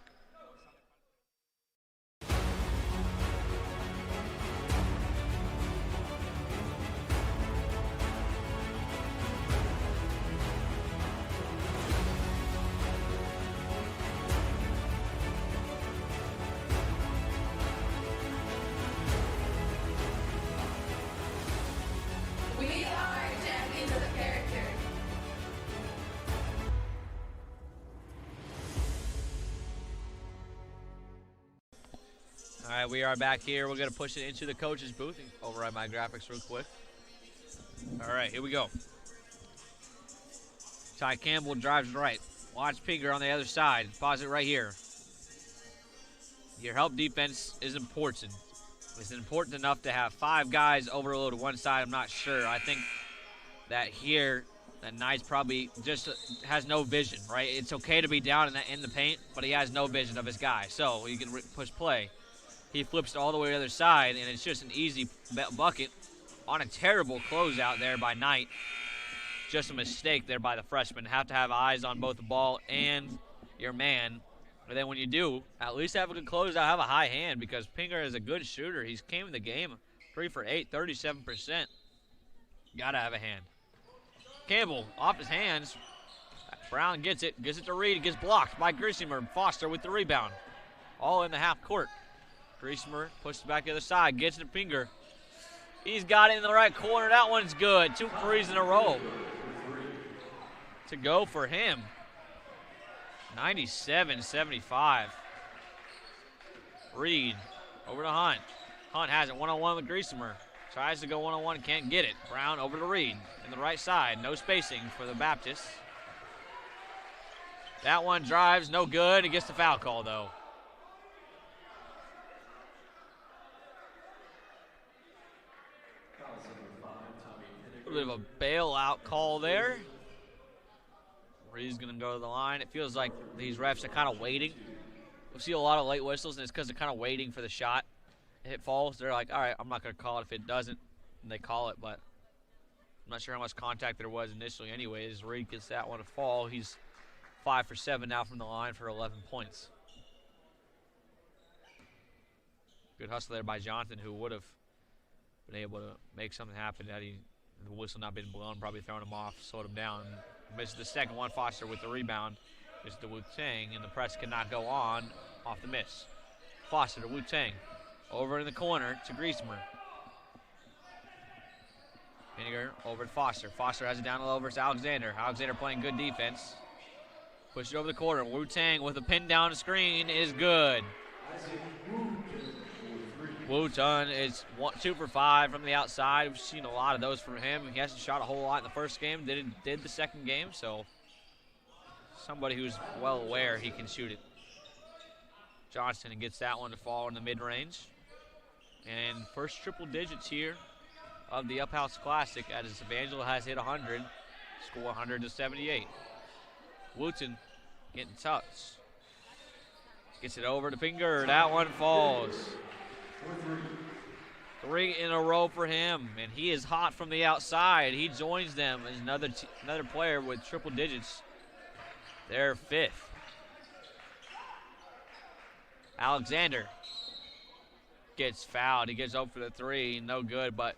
We are champions of the character. All right, we are back here. We're going to push it into the coach's booth and override my graphics real quick. All right, here we go. Ty Campbell drives right. Watch Pinger on the other side. Pause it right here. Your help defense is important. It's important enough to have 5 guys overload to one side. I'm not sure. I think that here, that Knight's probably just has no vision, right? It's okay to be down in the paint, but he has no vision of his guy. So he can push play. He flips all the way to the other side, and it's just an easy bucket on a terrible closeout there by Knight. Just a mistake there by the freshman. Have to have eyes on both the ball and your man. But then when you do, at least have a good closeout, have a high hand, because Pinger is a good shooter. He's came in the game 3 for 8, 37%. Gotta have a hand. Campbell off his hands. Brown gets it to Reed. Gets blocked by Griesemer. Foster with the rebound. All in the half court. Griesemer pushes it back to the other side. Gets it to Pinger. He's got it in the right corner. That one's good. 2 threes in a row to go for him. 97-75. Reed over to Hunt. Hunt has it one-on-one with Griesemer. Tries to go one-on-one, can't get it. Brown over to Reed in the right side. No spacing for the Baptists. That one drives, no good. He gets the foul call, though. A little bit of a bailout call there. Reed's going to go to the line. It feels like these refs are kind of waiting. We see a lot of late whistles, and it's because they're kind of waiting for the shot. If it falls, they're like, all right, I'm not going to call it if it doesn't. And they call it, but I'm not sure how much contact there was initially anyways. Reed gets that one to fall. He's 5 for 7 now from the line for 11 points. Good hustle there by Jonathan, who would have been able to make something happen had the whistle not been blown, probably thrown him off, slowed him down. Misses the second one. Foster with the rebound. Is to Wu-Tang, and the press cannot go on off the miss. Foster to Wu-Tang. Over in the corner to Griesemer. Vinegar over to Foster. Foster has it down low versus Alexander. Alexander playing good defense. Push it over the corner. Wu-Tang with a pin down the screen is good. Wu-Tang is 2 for 5 from the outside. We've seen a lot of those from him. He hasn't shot a whole lot in the first game. Did the second game, so somebody who's well aware he can shoot it. Johnston gets that one to fall in the mid-range. And first triple digits here of the Uphouse Classic as Evangel has hit 100, score 100 to 78. Wooten getting touch. Gets it over to Pinger. That one falls. 3 in a row for him, and he is hot from the outside. He joins them as another player with triple digits. They're 5th. Alexander gets fouled. He gets up for the 3. No good, but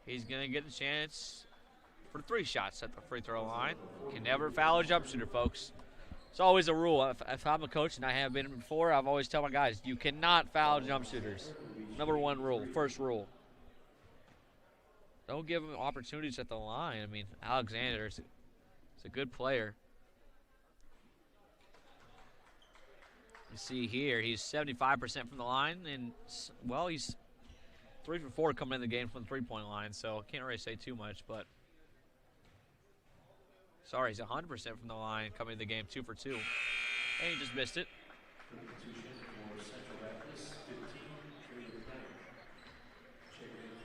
he's going to get a chance for 3 shots at the free throw line. Can never foul a jump shooter, folks. It's always a rule. If I'm a coach, and I have been before, I've always tell my guys, you cannot foul jump shooters. Number 1 rule, first rule. Don't give them opportunities at the line. I mean, Alexander is a good player. You see here, he's 75% from the line, and, well, he's 3 for 4 coming in the game from the three-point line, so can't really say too much, but sorry, he's 100% from the line coming in the game, 2 for 2. And he just missed it.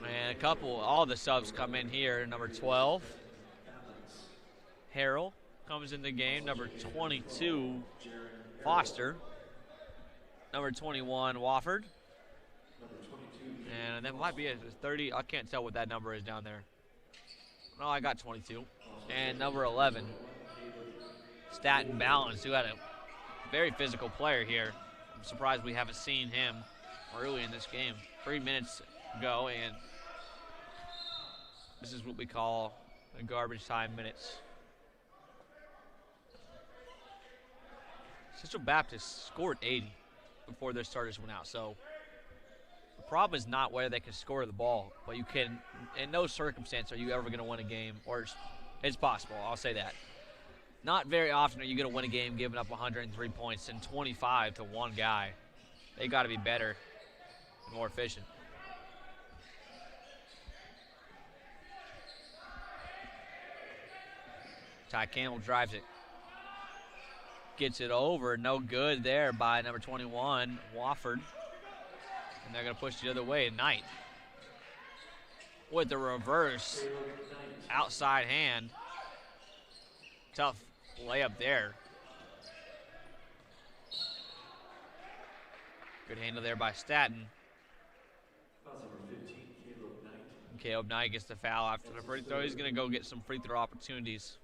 And all the subs come in here. Number 12, Harrell comes in the game. Number 22, Foster. Number 21, Wofford. And there might be a 30. I can't tell what that number is down there. No, I got 22. And number 11, Staten Balance, who had a very physical player here. I'm surprised we haven't seen him early in this game. 3 minutes ago, and this is what we call the garbage time minutes. Central Baptist scored 80 before their starters went out, so the problem is not whether they can score the ball, but you can, in no circumstance are you ever going to win a game, or it's possible, I'll say that. Not very often are you going to win a game giving up 103 points and 25 to one guy. They got to be better and more efficient. Ty Campbell drives it. Gets it over. No good there by number 21, Wofford. And they're going to push the other way. Knight with the reverse outside hand. Tough layup there. Good handle there by Staten. Caleb Knight gets the foul after the free throw. He's going to go get some free throw opportunities.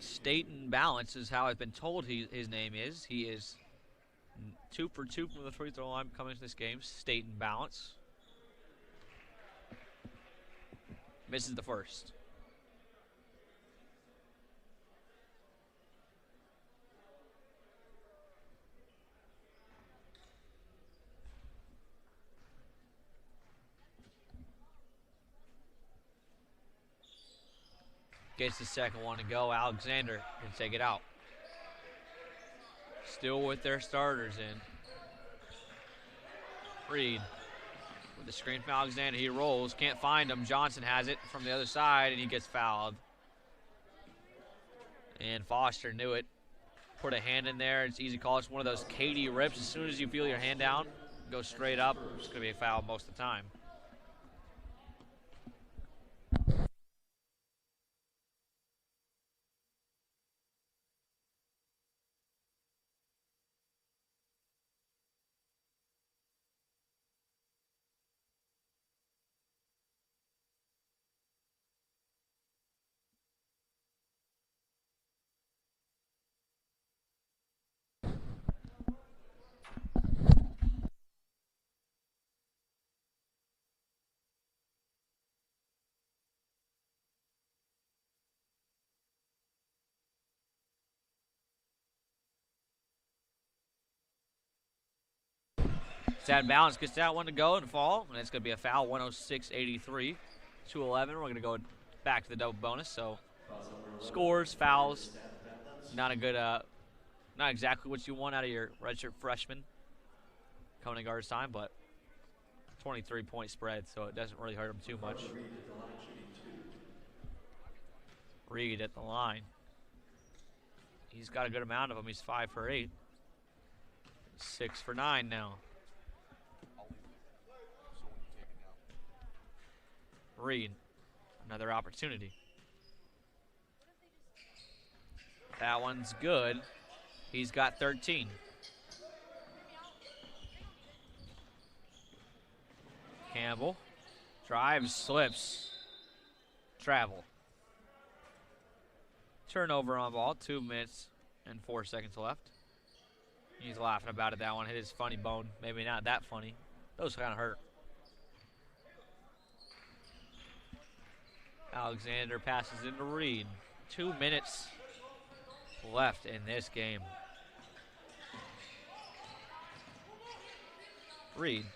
Staten Balance is how I've been told his name is. He is 2 for 2 from the free throw line coming into this game. Staten Balance. Misses the first. Gets the second one to go. Alexander can take it out. Still with their starters in. Reed with the screen from Alexander. He rolls. Can't find him. Johnson has it from the other side, and he gets fouled. And Foster knew it. Put a hand in there. It's easy call. It's one of those Katie rips. As soon as you feel your hand down, go straight up. It's going to be a foul most of the time. Staten Balance gets that one to go and fall, and it's going to be a foul, 106-83. 2-11. We're going to go back to the double bonus. So scores, fouls, not a good, not exactly what you want out of your redshirt freshman coming in garbage time, but 23-point spread, so it doesn't really hurt him too much. Reed at the line. He's got a good amount of them. He's 5 for 8. 6 for 9 now. Reed, another opportunity. That one's good. He's got 13. Campbell drives, slips, travel. Turnover on ball, 2 minutes and 4 seconds left. He's laughing about it, that one. Hit his funny bone. Maybe not that funny. Those kind of hurt. Alexander passes into Reed. 2 minutes left in this game. Reed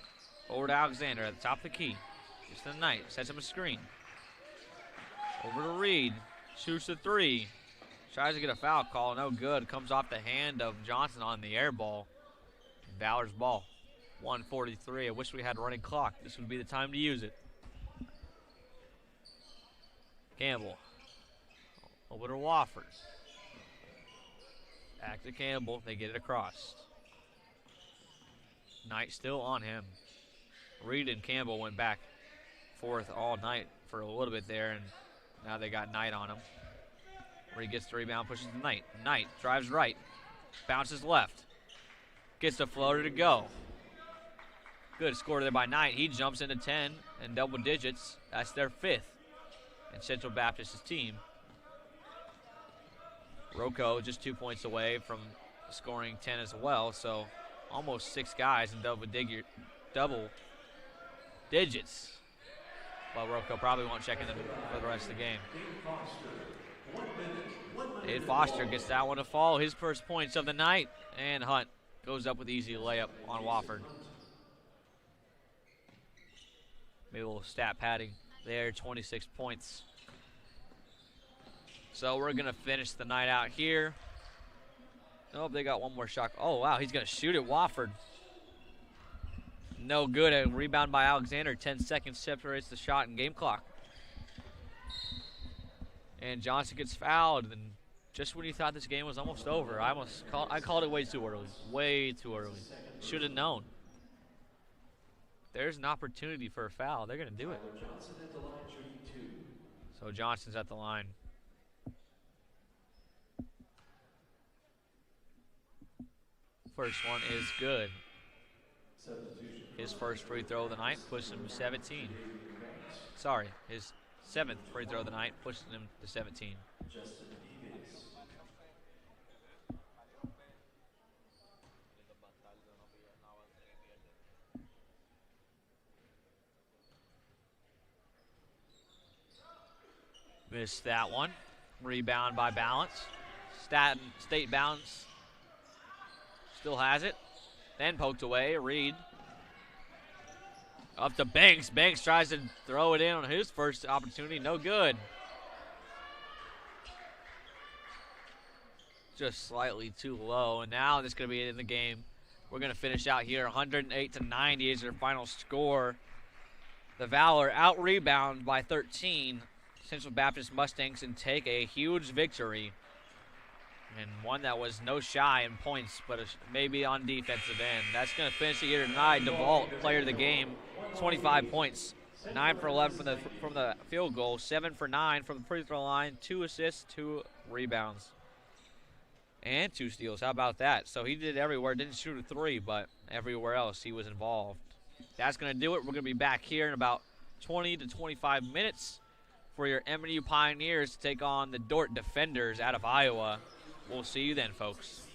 over to Alexander at the top of the key. Just the Knight. Sets him a screen. Over to Reed. Shoots the three. Tries to get a foul call. No good. Comes off the hand of Johnson on the air ball. Valor's ball. 1:43. I wish we had a running clock. This would be the time to use it. Campbell. Over to Wofford. Back to Campbell. They get it across. Knight still on him. Reed and Campbell went back forth all night for a little bit there, and now they got Knight on him. Reed gets the rebound, pushes to Knight. Knight drives right. Bounces left. Gets the floater to go. Good score there by Knight. He jumps into 10 and double digits. That's their 5th in Central Baptist's team. Rocco just 2 points away from scoring 10 as well, so almost 6 guys in double digits. Well, Rocco probably won't check in for the rest of the game. Dave Foster gets that one to fall. His first points of the night, and Hunt goes up with easy layup on Wofford. Maybe a little stat padding there, 26 points. So we're going to finish the night out here. Oh, they got one more shot. Oh, wow, he's going to shoot at Wofford. No good. A rebound by Alexander. 10 seconds separates the shot and game clock. And Johnson gets fouled. And just when you thought this game was almost over, I called it way too early. Way too early. Should have known. There's an opportunity for a foul. They're going to do it. So Johnson's at the line. First one is good. His first free throw of the night pushes him to 17. Sorry, his 7th free throw of the night pushes him to 17. Missed that one. Rebound by Balance. State Balance still has it. Then poked away. Reed. Up to Banks. Banks tries to throw it in on his first opportunity. No good. Just slightly too low. And now this is going to be it in the game. We're going to finish out here. 108-90 is their final score. The Valor out-rebound by 13. Central Baptist Mustangs and take a huge victory. And one that was no shy in points, but maybe on defensive end. That's going to finish it here tonight. DeVault, player of the game, 25 points. 9 for 11 from the field goal. 7 for 9 from the free throw line. 2 assists, 2 rebounds. And 2 steals. How about that? So he did everywhere. Didn't shoot a 3, but everywhere else he was involved. That's going to do it. We're going to be back here in about 20 to 25 minutes for your MNU Pioneers to take on the Dordt Defenders out of Iowa. We'll see you then, folks.